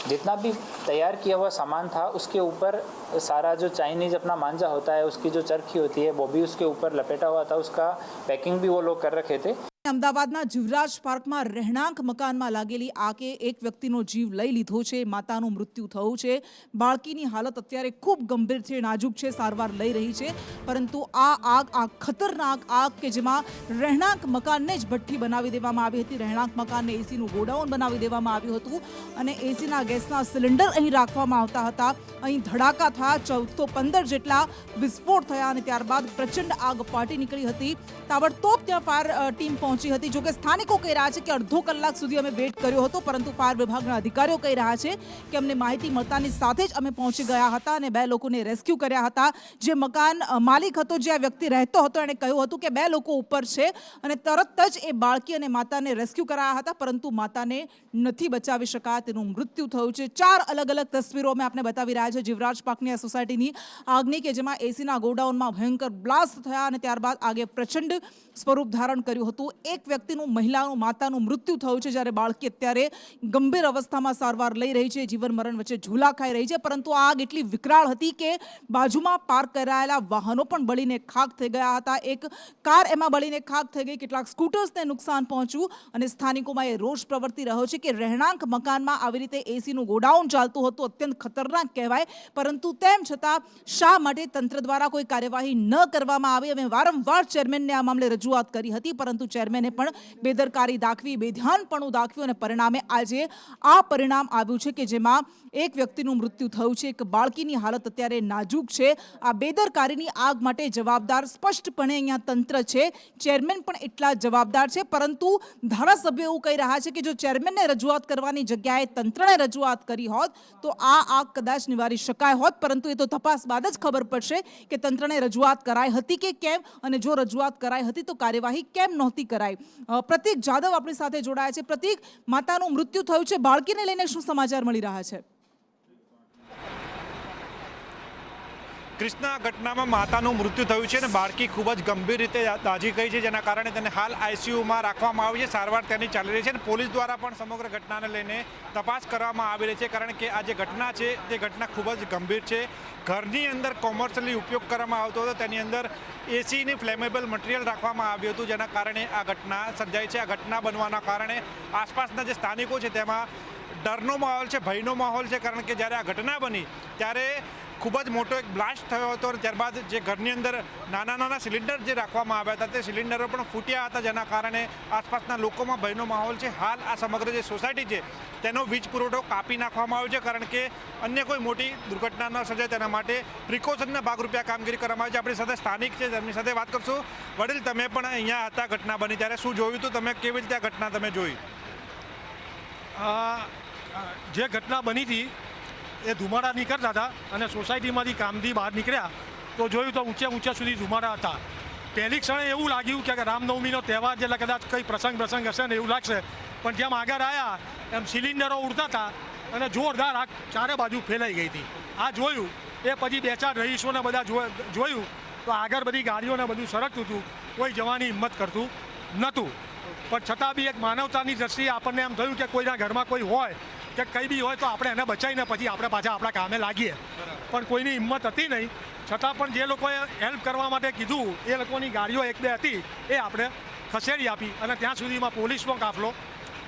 जितना भी तैयार किया हुआ सामान था उसके ऊपर सारा जो चाइनीज़ अपना मांझा होता है उसकी जो चरखी होती है वो भी उसके ऊपर लपेटा हुआ था, उसका पैकिंग भी वो लोग कर रखे थे. અમદાવાદના જીવરાજ પાર્કમાં રહેણાંક મકાનમાં લાગેલી આગે એક વ્યક્તિનો જીવ લઈ લીધો છે. માતાનું મૃત્યુ થયું છે. બાળકીની હાલત અત્યારે ખૂબ ગંભીર છે, નાજુક છે, સારવાર લઈ રહી છે. પરંતુ આ ખતરનાક આગ કે જેમાં રહેણાંક મકાનને જ ભઠ્ઠી બનાવી દેવામાં આવી હતી, રહેણાંક મકાનને એસીનું ગોડાઉન બનાવી દેવામાં આવ્યું હતું અને એસીના ગેસના સિલિન્ડર અહીં રાખવામાં આવતા હતા. અહીં ધડાકા થયા, 14-15 જેટલા વિસ્ફોટ થયા અને ત્યારબાદ પ્રચંડ આગ ફાટી નીકળી હતી. તાબડતોબ ત્યાં ફાયર ટીમ પહોંચી હતી. જોકે સ્થાનિકો કહી રહ્યા છે કે અડધો કલાક સુધી અમે વેટ કર્યો હતો, પરંતુ ફાયર વિભાગના અધિકારીઓ કહી રહ્યા છે કે અમને માહિતી મળતાની સાથે જ અમે પહોંચી ગયા હતા અને 2 લોકોને રેસ્ક્યુ કર્યા હતા. જે મકાન માલિક હતો, જે આ વ્યક્તિ રહેતો હતો, એણે કહ્યું હતું કે 2 લોકો ઉપર છે અને તરત જ એ બાળકી અને માતાને રેસ્ક્યુ કરાયા હતા, પરંતુ માતાને નથી બચાવી શકાયા, તેનું મૃત્યુ થયું છે. 4 અલગ અલગ તસવીરો અમે આપને બતાવી રહ્યા છે જીવરાજ પાર્કની આ સોસાયટીની આગની કે જેમાં એસીના ગોડાઉનમાં ભયંકર બ્લાસ્ટ થયા અને ત્યારબાદ આગે પ્રચંડ સ્વરૂપ ધારણ કર્યું હતું. એક વ્યક્તિનું મહિલાનું માતાનું મૃત્યુ થયું છે, જ્યારે બાળકી અત્યારે ગંભીર અવસ્થામાં સારવાર લઈ રહી છે, જીવન મરણ વચ્ચે ઝૂલા ખાઈ રહી છે. પરંતુ આ આગ એટલી વિકરાળ હતી કે બાજુમાં પાર્ક કરાયેલા વાહનો પણ બળીને ખાખ થઈ ગયા હતા. એક કાર એમાં બળીને ખાખ થઈ ગઈ, કેટલાક સ્કૂટર્સને નુકસાન પહોંચ્યું અને સ્થાનિકોમાં એ રોષ પ્રવર્તી રહ્યો છે કે રહેણાંક મકાનમાં આવી રીતે એસીનું ગોડાઉન ચાલતું હતું, અત્યંત ખતરનાક કહેવાય. પરંતુ તેમ છતાં શા માટે તંત્ર દ્વારા કોઈ કાર્યવાહી ન કરવામાં આવી? અમે વારંવાર ચેરમેનને આ મામલે રજૂઆત કરી હતી, પરંતુ ચેરમેને પણ બેદરકારી દાખવી, બેધ્યાનપણું દાખવ્યું અને પરિણામે આજે આ પરિણામ આવ્યું છે કે જેમાં એક વ્યક્તિનું મૃત્યુ થયું છે, એક બાળકીની હાલત અત્યારે નાજુક છે. આ બેદરકારીની આગ માટે જવાબદાર સ્પષ્ટપણે અહીંયા તંત્ર છે, ચેરમેન પણ એટલા જવાબદાર છે. પરંતુ ધારાસભ્યો એવું કહી રહ્યા છે કે જો ચેરમેનને રજૂઆત કરવાની જગ્યાએ તંત્રને રજૂઆત કરી હોત તો આ આગ કદાચ નિવારી શકાય હોત. પરંતુ એ તો તપાસ બાદ જ ખબર પડશે કે તંત્રને રજૂઆત કરાઈ હતી કે કેમ, અને જો રજૂઆત કરાઈ હતી તો કાર્યવાહી કેમ નહોતી કરાઈ. પ્રતીક જાદવ આપણી સાથે જોડાયા છે. પ્રતીક, માતાનું મૃત્યુ થયું છે, બાળકીને લઈને શું સમાચાર મળી રહ્યા છે? ક્રિષ્ના, ઘટનામાં માતાનું મૃત્યુ થયું છે અને બાળકી ખૂબ જ ગંભીર રીતે દાઝી ગઈ છે, જેના કારણે તેને હાલ આઈસીયુમાં રાખવામાં આવી છે. સારવાર તેની ચાલી રહી છે અને પોલીસ દ્વારા પણ સમગ્ર ઘટનાને લઈને તપાસ કરવામાં આવી રહી છે, કારણ કે આ જે ઘટના છે તે ઘટના ખૂબ જ ગંભીર છે. ઘરની અંદર કોમર્શિયલી ઉપયોગ કરવામાં આવતો હતો, તેની અંદર એસીની ફ્લેમેબલ મટીરિયલ રાખવામાં આવ્યું હતું, જેના કારણે આ ઘટના સર્જાઈ છે. આ ઘટના બનવાના કારણે આસપાસના જે સ્થાનિકો છે તેમાં ડરનો માહોલ છે, ભયનો માહોલ છે, કારણ કે જ્યારે આ ઘટના બની ત્યારે ખૂબ જ મોટો એક બ્લાસ્ટ થયો હતો અને ત્યારબાદ જે ઘરની અંદર નાના નાના સિલિન્ડર જે રાખવામાં આવ્યા હતા તે સિલિન્ડરો પણ ફૂટ્યા હતા, જેના કારણે આસપાસના લોકોમાં ભયનો માહોલ છે. હાલ આ સમગ્ર જે સોસાયટી છે તેનો વીજ પુરવઠો કાપી નાખવામાં આવ્યો છે, કારણ કે અન્ય કોઈ મોટી દુર્ઘટના ન સર્જાય તેના માટે પ્રિકોશનના ભાગરૂપે આ કામગીરી કરવામાં આવી છે. આપણી સાથે સ્થાનિક છે, તેમની સાથે વાત કરશું. વડીલ, તમે પણ અહીંયા હતા ઘટના બની ત્યારે, શું જોયું હતું તમે? કેવી રીતે આ ઘટના તમે જોઈ? જે ઘટના બની હતી એ ધુમાડા નીકળતા હતા અને સોસાયટીમાંથી કામથી બહાર નીકળ્યા તો જોયું તો ઊંચા સુધી ધુમાડા હતા. પહેલી ક્ષણે એવું લાગ્યું કે રામનવમીનો તહેવાર એટલે કદાચ કંઈ પ્રસંગ હશે ને એવું લાગશે, પણ જેમ આગળ આવ્યા એમ સિલિન્ડરો ઉડતા હતા અને જોરદાર આગ ચારે બાજુ ફેલાઈ ગઈ હતી. આ જોયું એ પછી બે ચાર રહીશોને બધા જોયું તો આગળ બધી ગાડીઓને બધું સરકતું હતું, કોઈ જવાની હિંમત કરતું નહોતું. પણ છતાં બી એક માનવતાની દ્રષ્ટિએ આપણને એમ થયું કે કોઈના ઘરમાં કોઈ હોય કે કંઈ બી હોય તો આપણે એને બચાવીને પછી આપણે પાછા આપણા કામે લાગીએ. પણ કોઈની હિંમત હતી નહીં, છતાં પણ જે લોકોએ હેલ્પ કરવા માટે કીધું એ લોકોની ગાડીઓ એક બે હતી એ આપણે ખસેડી આપી અને ત્યાં સુધીમાં પોલીસનો કાફલો,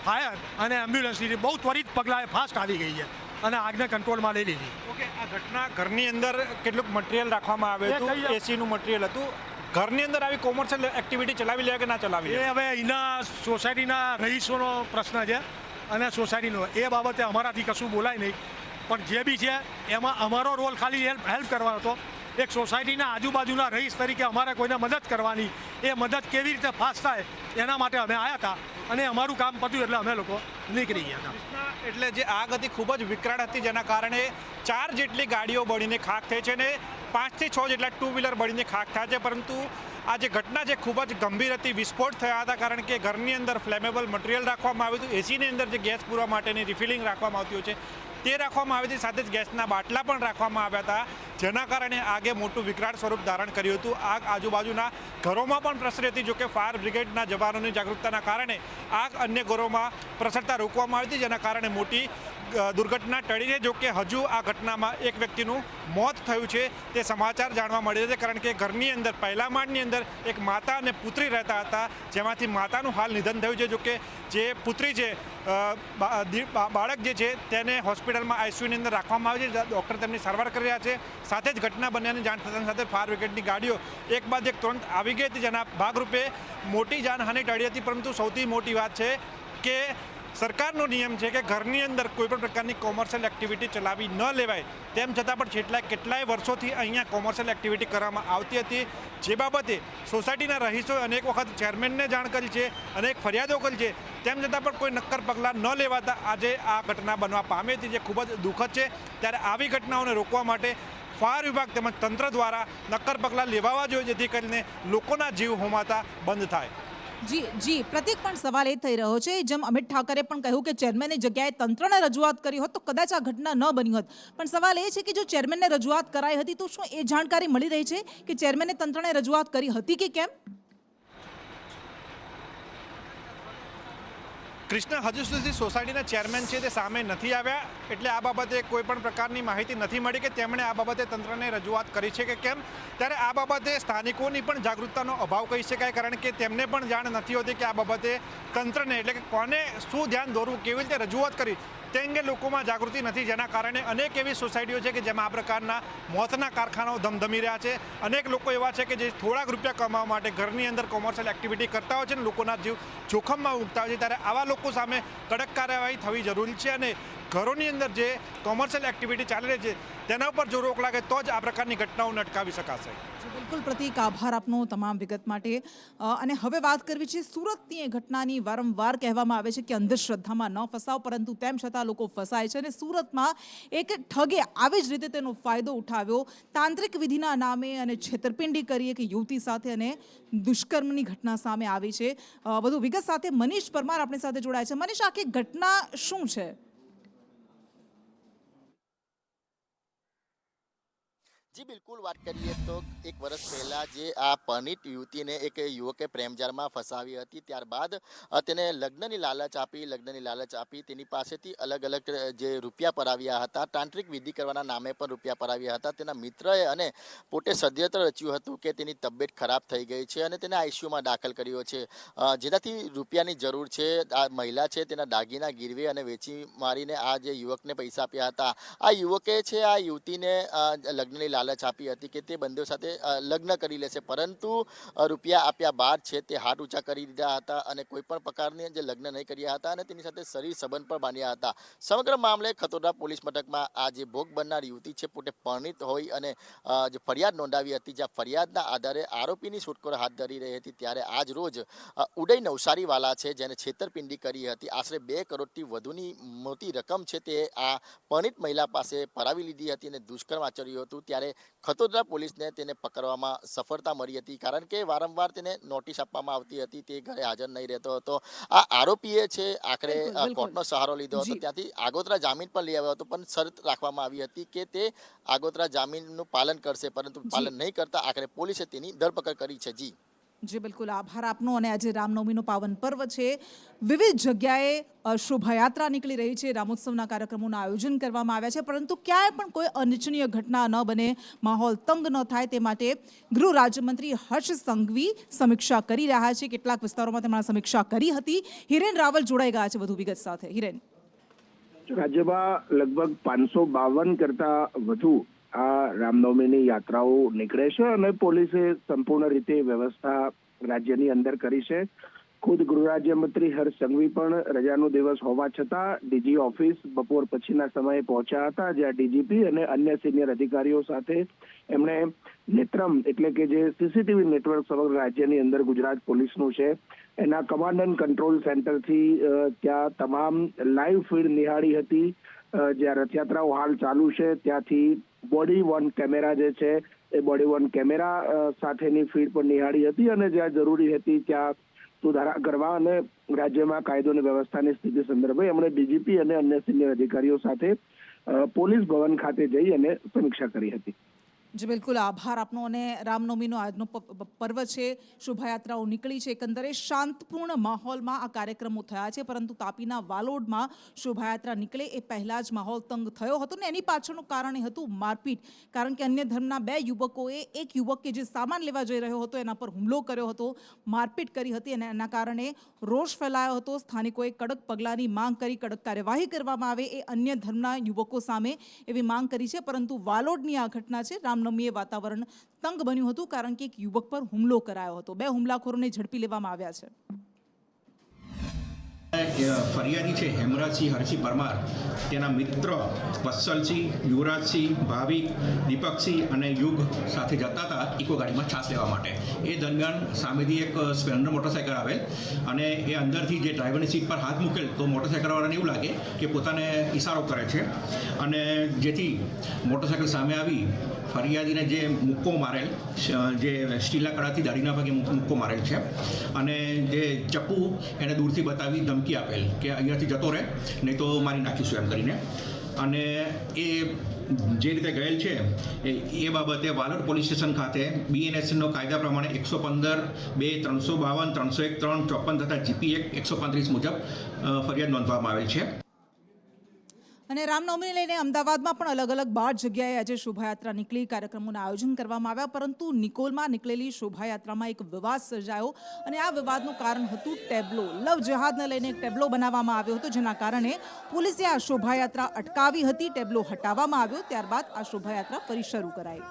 ફાયર અને એમ્બ્યુલન્સની બહુ ત્વરિત પગલાંએ ફાસ્ટ આવી ગઈ છે અને આગને કંટ્રોલમાં લઈ લીધી. ઓકે, આ ઘટના ઘરની અંદર કેટલુંક મટીરિયલ રાખવામાં આવ્યું હતું, એસીનું મટીરિયલ હતું. ઘરની અંદર આવી કોમર્શિયલ એક્ટિવિટી ચલાવી લે કે ના ચલાવી? એ હવે અહીંના સોસાયટીના રહીશોનો પ્રશ્ન છે અને સોસાયટીનો, એ બાબતે અમારાથી કશું બોલાય નહીં. પણ જે બી છે એમાં અમારો રોલ ખાલી હેલ્પ કરવાનો હતો. એક સોસાયટીના આજુબાજુના રહીશ તરીકે અમારે કોઈને મદદ કરવાની, એ મદદ કેવી રીતે ફાસ્ટ થાય એના માટે અમે આવ્યા હતા અને અમારું કામ પત્યું એટલે અમે લોકો નીકળી ગયા હતા. એટલે જે આગ હતી ખૂબ જ વિકરાળ હતી, જેના કારણે 4 જેટલી ગાડીઓ બળીને ખાખ થઈ છે અને 5 થી 6 જેટલા ટુ વ્હીલર બળીને ખાખ થયા છે. પરંતુ આ જે ઘટના છે ખૂબ જ ગંભીર હતી, વિસ્ફોટ થયા હતા, કારણ કે ઘરની અંદર ફ્લેમેબલ મટીરિયલ રાખવામાં આવ્યું હતું, એસીની અંદર જે ગેસ પૂરવા માટેની રિફિલિંગ રાખવામાં આવતી હોય છે તે રાખવામાં આવી હતી, સાથે જ ગેસના બાટલા પણ રાખવામાં આવ્યા હતા, જેના કારણે આગે મોટું વિકરાળ સ્વરૂપ ધારણ કર્યું હતું. આગ આજુબાજુના ઘરોમાં પણ પ્રસરી હતી, જોકે ફાયર બ્રિગેડના જવાનોની જાગૃતતાના કારણે આગ અન્ય ઘરોમાં પ્રસરતા રોકવામાં આવી હતી, જેના કારણે મોટી દુર્ઘટના ટળી છે. જોકે હજુ આ ઘટનામાં એક વ્યક્તિનું મોત થયું છે તે સમાચાર જાણવા મળ્યા છે, કારણ કે ઘરની અંદર પહેલા માળની અંદર એક માતા અને પુત્રી રહેતા હતા, જેમાંથી માતાનું હાલ નિધન થયું છે. જોકે જે પુત્રી છે, બાળક જે છે તેને હોસ્પિટલમાં આઈસીયુની અંદર રાખવામાં આવે છે, ડૉક્ટર તેમની સારવાર કરી રહ્યા છે. સાથે જ ઘટના બન્યાની જાણ થતાની સાથે ફાયર બ્રિગેડની ગાડીઓ એક બાદ એક તુરંત આવી ગઈ હતી, જેના ભાગરૂપે મોટી જાનહાનિ ટળી હતી. પરંતુ સૌથી મોટી વાત છે કે સરકારનો નિયમ છે કે ઘરની અંદર કોઈપણ પ્રકારની કોમર્શિયલ એક્ટિવિટી ચલાવી ન લેવાય, તેમ છતાં પણ કેટલાય વર્ષોથી અહીંયા કોમર્શિયલ એક્ટિવિટી કરવામાં આવતી હતી, જે બાબતે સોસાયટીના રહીશોએ અનેક વખત ચેરમેનને જાણ કરી છે, અનેક ફરિયાદો કરી છે, તેમ છતાં પણ કોઈ નક્કર પગલાં ન લેવાતા આજે આ ઘટના બનવા પામી હતી, જે ખૂબ જ દુઃખદ છે. ત્યારે આવી ઘટનાઓને રોકવા માટે ફાયર વિભાગ તેમજ તંત્ર દ્વારા નક્કર પગલાં લેવાવા જોઈએ, જેથી કરીને લોકોના જીવ હોમાતા બંધ થાય. જી પ્રતીક, પણ સવાલ એ થઈ રહ્યો છે, જેમ અમિત ઠાકરે પણ કહ્યું કે ચેરમેનની જગ્યાએ તંત્રને રજૂઆત કરી હોત તો કદાચ આ ઘટના ન બની હોત. પણ સવાલ એ છે કે જો ચેરમેનને રજૂઆત કરાઈ હતી તો શું એ જાણકારી મળી રહી છે કે ચેરમેને તંત્રને રજૂઆત કરી હતી કે કેમ? કૃષ્ણ, હજુ સુધી સોસાયટીના ચેરમેન છે તે સામે નથી આવ્યા, એટલે આ બાબતે કોઈ પણ પ્રકારની માહિતી નથી મળી કે તેમણે આ બાબતે તંત્રને રજૂઆત કરી છે કે કેમ. ત્યારે આ બાબતે સ્થાનિકોની પણ જાગૃતતાનો અભાવ કહી શકાય, કારણ કે તેમને પણ જાણ નથી હોતી કે આ બાબતે તંત્રને એટલે કે કોને શું ધ્યાન દોરવું, કેવી રીતે રજૂઆત કરી તે અંગે લોકોમાં જાગૃતિ નથી, જેના કારણે અનેક એવી સોસાયટીઓ છે કે જેમાં આ પ્રકારના મોતના કારખાનાઓ ધમધમી રહ્યા છે. અનેક લોકો એવા છે કે જે થોડાક રૂપિયા કમાવા માટે ઘરની અંદર કોમર્શિયલ એક્ટિવિટી કરતા હોય છે અને લોકોના જીવ જોખમમાં મૂકતા હોય છે. ત્યારે આવા લોકો સામે કડક કાર્યવાહી થવી જરૂરી છે અને ઘરોની અંદર જે કોમર્શિયલ એક્ટિવિટી ચાલી રહી છે તેના ઉપર જો રોક લાગે તો જ આ પ્રકારની ઘટનાઓને અટકાવી શકાશે. બિલકુલ પ્રતિક, આભાર આપનો તમામ વિગત માટે. અને હવે વાત કરવી છે સુરતની એ ઘટનાની. વારંવાર કહેવામાં આવે છે કે અંધશ્રદ્ધામાં ન ફસાવ, પરંતુ તેમ છતાં લોકો ફસાય છે અને સુરતમાં એક ઠગે આવી જ રીતે તેનો ફાયદો ઉઠાવ્યો. તાંત્રિક વિધિના નામે અને છેતરપિંડી કરી એક યુવતી સાથે અને દુષ્કર્મની ઘટના સામે આવી છે. વધુ વિગત સાથે મનીષ પરમાર આપણી સાથે જોડાય છે. મનીષ, આખી ઘટના શું છે? જી બિલકુલ, વાત કરીએ તો એક વર્ષ પહેલાં જે આ પરણિત યુવતીને એક યુવકે પ્રેમજાળમાં ફસાવી હતી. ત્યારબાદ તેને લગ્નની લાલચ આપી તેની પાસેથી અલગ અલગ જે રૂપિયા પરાવ્યા હતા, તાંત્રિક વિધિ કરવાના નામે પણ રૂપિયા પરાવ્યા હતા. તેના મિત્રએ અને પોતે ષડયંત્ર રચ્યું હતું કે તેની તબિયત ખરાબ થઈ ગઈ છે અને તેને આઈસીયુમાં દાખલ કર્યો છે, જેનાથી રૂપિયાની જરૂર છે. આ મહિલા છે તેના દાગીના ગીરવે અને વેચી મારીને આ જે યુવકને પૈસા આપ્યા હતા. આ યુવકે છે આ યુવતીને લગ્નની લાલચ આપી હતી કે તે બંને સાથે લગ્ન કરી લેશે, પરંતુ રૂપિયા આપ્યા બાદ છે તે હાથ ઊંચા કરી દીધા હતા અને કોઈ પણ પ્રકારની જે લગ્ન નહીં કર્યા હતા અને તેની સાથે શરીર સંબંધ પણ બાંધ્યા હતા. સમગ્ર મામલે ખતોદરા પોલીસ મથકમાં આ જે ભોગ બનનાર યુવતી છે પોતે પરણિત હોય અને જે ફરિયાદ નોંધાવી હતી, જ્યાં ફરિયાદના આધારે આરોપીની શોધખોળ હાથ ધરી રહી હતી, ત્યારે આજ રોજ ઉદય નવસારીવાલા છે જેને છેતરપિંડી કરી હતી, આશરે 2 કરોડથી વધુની મોટી રકમ છે તે આ પરણિત મહિલા પાસે પરાવી લીધી હતી અને દુષ્કર્મ આચર્યું હતું. ત્યારે ખતોદરા પોલીસને તેને પકડવામાં સફળતા મળી હતી, કારણ કે વારંવાર તેને નોટિસ આપવામાં આવતી હતી, તે ઘરે હાજર નહીં રહેતો હતો. આ આરોપીએ છે આખરે કોર્ટનો સહારો લીધો હતો, ત્યાંથી આગોતરા જામીન પણ લઈ આવ્યો હતો, પણ શરત રાખવામાં આવી હતી કે તે આગોતરા જામીનનું પાલન કરશે, પરંતુ પાલન નહીં કરતા આખરે પોલીસે તેની ધરપકડ કરી છે. જી બિલકુલ, આભાર આપનો. અને આજે રામનવમીનો પાવન પર્વ છે, વિવિધ જગ્યાએ શોભાયાત્રા નીકળી રહી છે, રામોત્સવના કાર્યક્રમોના આયોજન કરવામાં આવ્યા છે, પરંતુ ક્યાંય પણ કોઈ અનિચ્છનીય ઘટના ન બને, માહોલ તંગ ન થાય તે માટે ગૃહ રાજ્યમંત્રી હર્ષ સંઘવી સમીક્ષા કરી રહ્યા છે. કેટલાક વિસ્તારોમાં તેમણે સમીક્ષા કરી હતી. હિરેન રાવલ જોડાઈ ગયા છે વધુ વિગત સાથે. હિરેન, રાજ્યમાં લગભગ 552 કરતા વધુ આ રામનવમીની યાત્રાઓ નીકળે છે અને પોલીસે સંપૂર્ણ રીતે વ્યવસ્થા રાજ્યની અંદર કરી છે. ખુદ ગૃહ રાજ્યમંત્રી હર્ષ સંઘવી પણ રજાનો દિવસ હોવા છતાં ડીજી ઓફિસ બપોર પછીના સમયે પહોંચ્યા હતા, જ્યાં ડીજીપી અને અન્ય સિનિયર અધિકારીઓ સાથે એમણે નેત્રમ એટલે કે જે સીસીટીવી નેટવર્ક સમગ્ર રાજ્યની અંદર ગુજરાત પોલીસનું છે એના કમાન્ડ એન્ડ કંટ્રોલ સેન્ટરથી ત્યાં તમામ લાઈવ ફીડ નિહાળી હતી. જ્યાં રથયાત્રાઓ હાલ ચાલુ છે ત્યાંથી બોડી વન કેમેરા જે છે એ બોડી વન કેમેરા સાથેની ફીડ પણ નિહાળી હતી અને જ્યાં જરૂરી હતી ત્યાં સુધારા કરવા અને રાજ્યમાં કાયદો અને વ્યવસ્થાની સ્થિતિ સંદર્ભે એમણે ડીજીપી અને અન્ય સિનિયર અધિકારીઓ સાથે પોલીસ ભવન ખાતે જઈ અને સમીક્ષા કરી હતી. જી બિલકુલ, આભાર આપનો. અને રામનવમીનો આજનો પર્વ છે, શોભાયાત્રાઓ નીકળી છે, એકંદરે શાંતપૂર્ણ માહોલમાં આ કાર્યક્રમો થયા છે, પરંતુ તાપીના વાલોડમાં શોભાયાત્રા નીકળે એ પહેલા જ માહોલ તંગ થયો હતો ને એની પાછળનું કારણ એ હતું મારપીટ. કારણ કે અન્ય ધર્મના 2 યુવકોએ એક યુવક કે જે સામાન લેવા જઈ રહ્યો હતો એના પર હુમલો કર્યો હતો, મારપીટ કરી હતી અને એના કારણે રોષ ફેલાયો હતો. સ્થાનિકોએ કડક પગલાંની માંગ કરી, કડક કાર્યવાહી કરવામાં આવે એ અન્ય ધર્મના યુવકો સામે એવી માંગ કરી છે. પરંતુ વાલોડની આ ઘટના છે, રામનવમીએ વાતાવરણ તંગ બન્યું હતું કારણ કે એક યુવક પર હુમલો કરાયો હતો. 2 હુમલાખોરોને ઝડપી લેવામાં આવ્યા છે. ફરિયાદી છે હેમરાજસિંહ હરસિંહ પરમાર, તેના મિત્ર વત્સલસિંહ, યુવરાજસિંહ, ભાવિક, દીપકસિંહ અને યુગ સાથે જતા હતા ઇકો ગાડીમાં છાશ લેવા માટે. એ દરમિયાન સામેથી એક સ્પ્લેન્ડર મોટરસાઇકલ આવેલ અને એ અંદરથી જે ડ્રાઈવરની સીટ પર હાથ મૂકેલ તો મોટરસાઇકલવાળાને એવું લાગે કે પોતાને ઇશારો કરે છે અને જેથી મોટરસાઇકલ સામે આવી ફરિયાદીને જે મુક્કો મારેલ, જે સ્ટીલના કડાથી દાઢીના ભાગે મુક્કો મારેલ છે અને જે ચપ્પુ એને દૂરથી બતાવી ધમકી આપેલ કે અહીંયાથી જતો રહે નહીં તો મારી નાખીશું એમ કરીને. અને એ જે રીતે ગયેલ છે એ બાબતે વાલોડ પોલીસ સ્ટેશન ખાતે BNSનો કાયદા પ્રમાણે 115(2) 352 301 3 54 તથા GP એક્ટ 135 મુજબ ફરિયાદ નોંધવામાં આવેલ છે. અને રામનવમીને લઈને અમદાવાદમાં પણ અલગ અલગ 12 જગ્યાએ આજે શોભાયાત્રા નીકળી, કાર્યક્રમોના આયોજન કરવામાં આવ્યા, પરંતુ નિકોલમાં નીકળેલી શોભાયાત્રામાં એક વિવાદ સર્જાયો અને આ વિવાદનું કારણ હતું ટેબ્લો. લવ જેહાદને લઈને એક ટેબ્લો બનાવવામાં આવ્યો હતો, જેના કારણે પોલીસે આ શોભાયાત્રા અટકાવી હતી. ટેબ્લો હટાવવામાં આવ્યો, ત્યારબાદ આ શોભાયાત્રા ફરી શરૂ કરાઈ.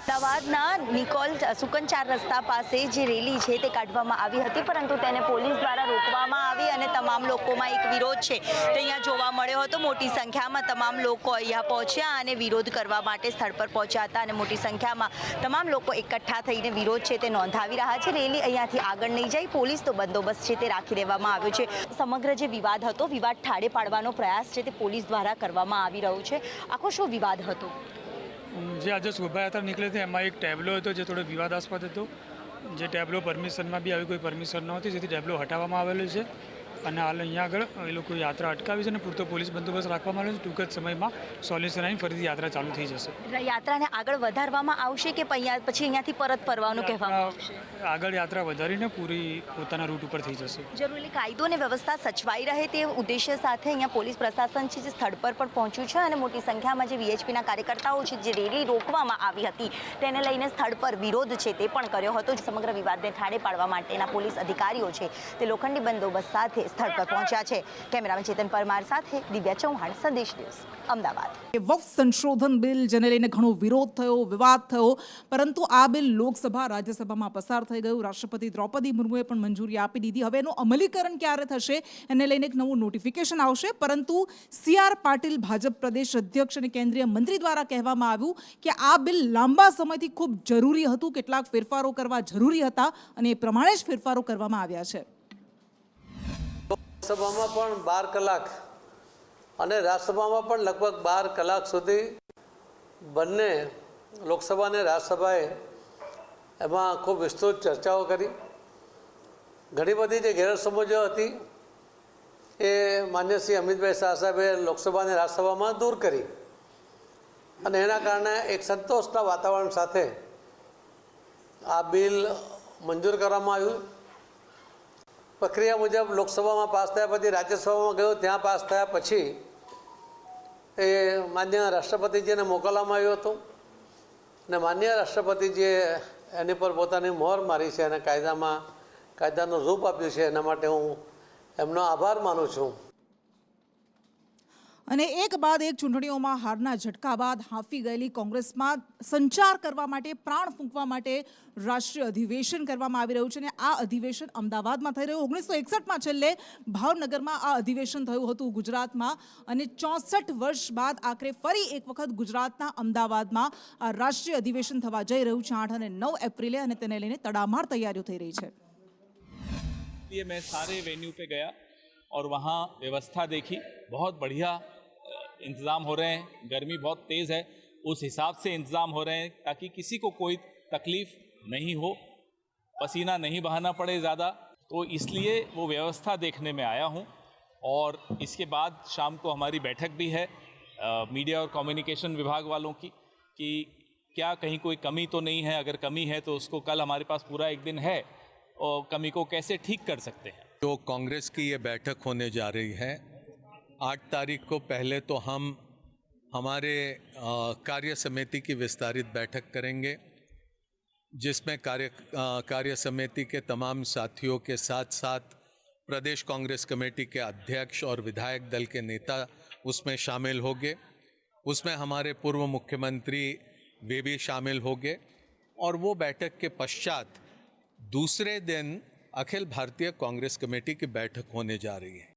અમદાવાદના નિકોલ સુકનચાર રસ્તા પાસે જે રેલી છે તે કાઢવામાં આવી હતી, પરંતુ તેને પોલીસ દ્વારા રોકવામાં આવી અને તમામ લોકોમાં એક વિરોધ છે તે અહીંયા જોવા મળ્યો હતો. મોટી સંખ્યામાં તમામ લોકો અહીંયા પહોંચ્યા અને વિરોધ કરવા માટે સ્થળ પર પહોંચ્યા હતા અને મોટી સંખ્યામાં તમામ લોકો એકઠા થઈને વિરોધ છે તે નોંધાવી રહ્યા છે. રેલી અહીંયાથી આગળ નહીં જાય, પોલીસ તો બંદોબસ્ત છે તે રાખી દેવામાં આવ્યો છે. સમગ્ર જે વિવાદ હતો, વિવાદ ઠાળે પાડવાનો પ્રયાસ છે તે પોલીસ દ્વારા કરવામાં આવી રહ્યો છે. આખો શું વિવાદ હતો? જે આજે શોભાયાત્રા નીકળી હતી એમાં એક ટેબ્લો હતો જે થોડો વિવાદાસ્પદ હતો. જે ટેબ્લો પરમિશનમાં બી આવી કોઈ પરમિશન નહોતી, જેથી ટેબ્લો હટાવવામાં આવેલો છે અને હાલ અહીંયા આગળ એ લોકો યાત્રા અટકાવી છે અને પૂરતો પોલીસ બંદોબસ્ત રાખવામાં આવ્યો છે. ટૂંક જ સમયમાં સોલ્યુશન આવીને ફરીથી યાત્રા ચાલુ થઈ જશે. યાત્રાને આગળ વધારવામાં આવશે કે પછી અહીંયાથી પરત ફરવાનું કહેવામાં આવશે? આગળ યાત્રા વધારીને પૂરી પોતાના રૂટ ઉપર થઈ જશે. જરૂરી કાયદો અને વ્યવસ્થા સચવાઈ રહે તે ઉદ્દેશ્ય સાથે અહીંયા પોલીસ પ્રશાસન છે જે સ્થળ પર પણ પહોંચ્યું છે અને મોટી સંખ્યામાં જે VHPના કાર્યકર્તાઓ છે જે રેલી રોકવામાં આવી હતી તેને લઈને સ્થળ પર વિરોધ છે તે પણ કર્યો હતો. સમગ્ર વિવાદને ઠાળે પાડવા માટેના પોલીસ અધિકારીઓ છે તે લોખંડી બંદોબસ્ત સાથે સ્થળ પર પહોંચ્યા છે. કેમેરામેન ચેતન પરમાર સાથે દિવ્યા ચૌહાણ, સંદેશ ન્યૂઝ, અમદાવાદ. વક્ફ સંશોધન બિલ જેને લઈને ઘણો વિરોધ થયો, વિવાદ થયો, પરંતુ આ બિલ લોકસભા રાજ્યસભામાં પસાર થઈ ગયું. રાષ્ટ્રપતિ દ્રૌપદી મુર્મુએ પણ મંજૂરી આપી દીધી. હવે એનું અમલીકરણ ક્યારે થશે એને લઈને એક નવું નોટિફિકેશન આવશે, પરંતુ CR પાટીલ ભાજપ પ્રદેશ અધ્યક્ષ અને કેન્દ્રીય મંત્રી દ્વારા કહેવામાં આવ્યું કે આ બિલ લાંબા સમયથી ખૂબ જરૂરી હતું, કેટલાક ફેરફારો કરવા જરૂરી હતા અને એ પ્રમાણે જ ફેરફારો કરવામાં આવ્યા છે. લોકસભામાં પણ 12 કલાક અને રાજ્યસભામાં પણ લગભગ 12 કલાક સુધી બંને લોકસભા અને રાજ્યસભાએ એમાં ખૂબ વિસ્તૃત ચર્ચાઓ કરી. ઘણી બધી જે ગેરસમજો હતી એ માન્ય શ્રી અમિતભાઈ શાહ સાહેબે લોકસભા અને રાજ્યસભામાં દૂર કરી અને એના કારણે એક સંતોષના વાતાવરણ સાથે આ બિલ મંજૂર કરવામાં આવ્યું. પ્રક્રિયા મુજબ લોકસભામાં પાસ થયા પછી રાજ્યસભામાં ગયો, ત્યાં પાસ થયા પછી એ માન્ય રાષ્ટ્રપતિજીને મોકલવામાં આવ્યું હતું અને માન્ય રાષ્ટ્રપતિજીએ એની પર પોતાની મોહર મારી છે અને કાયદાનું રૂપ આપ્યું છે. એના માટે હું એમનો આભાર માનું છું. અને એક બાદ એક ચૂંટણીઓમાં હારના ઝટકા બાદ હાંફી ગયેલી કોંગ્રેસમાં સંચાર કરવા માટે, પ્રાણ ફૂંકવા માટે રાષ્ટ્રીય અધિવેશન કરવામાં આવી રહ્યું છે અને આ અધિવેશન અમદાવાદમાં થઈ રહ્યું. 1961માં છેલ્લે ભાવનગરમાં આ અધિવેશન થયું હતું ગુજરાતમાં અને 64 વર્ષ બાદ આખરે ફરી એક વખત ગુજરાતના અમદાવાદમાં આ રાષ્ટ્રીય અધિવેશન થવા જઈ રહ્યું છે 8 અને 9 એપ્રિલે અને તેને લઈને તડામાર તૈયારીઓ થઈ રહી છે. मैं सारे वेन्यू पे गया और वहाँ व्यवस्था देखी. बहुत बढ़िया इंतज़ाम हो रहे हैं. गर्मी बहुत तेज़ है, उस हिसाब से इंतज़ाम हो रहे हैं ताकि किसी को कोई तकलीफ़ नहीं हो, पसीना नहीं बहाना पड़े ज़्यादा. तो इसलिए वो व्यवस्था देखने में आया हूँ. और इसके बाद शाम को हमारी बैठक भी है मीडिया और कम्युनिकेशन विभाग वालों की कि क्या कहीं कोई कमी तो नहीं है. अगर कमी है तो उसको कल हमारे पास पूरा एक दिन है और कमी को कैसे ठीक कर सकते हैं. तो कांग्रेस की ये बैठक होने जा रही है 8 तारीख को. पहले तो हम हमारे कार्य समिति की विस्तारित बैठक करेंगे जिसमें कार्य समिति के तमाम साथियों के साथ साथ प्रदेश कांग्रेस कमेटी के अध्यक्ष और विधायक दल के नेता उसमें शामिल होंगे. उसमें हमारे पूर्व मुख्यमंत्री वे भी शामिल होंगे और वो बैठक के पश्चात दूसरे दिन अखिल भारतीय कांग्रेस कमेटी की बैठक होने जा रही है.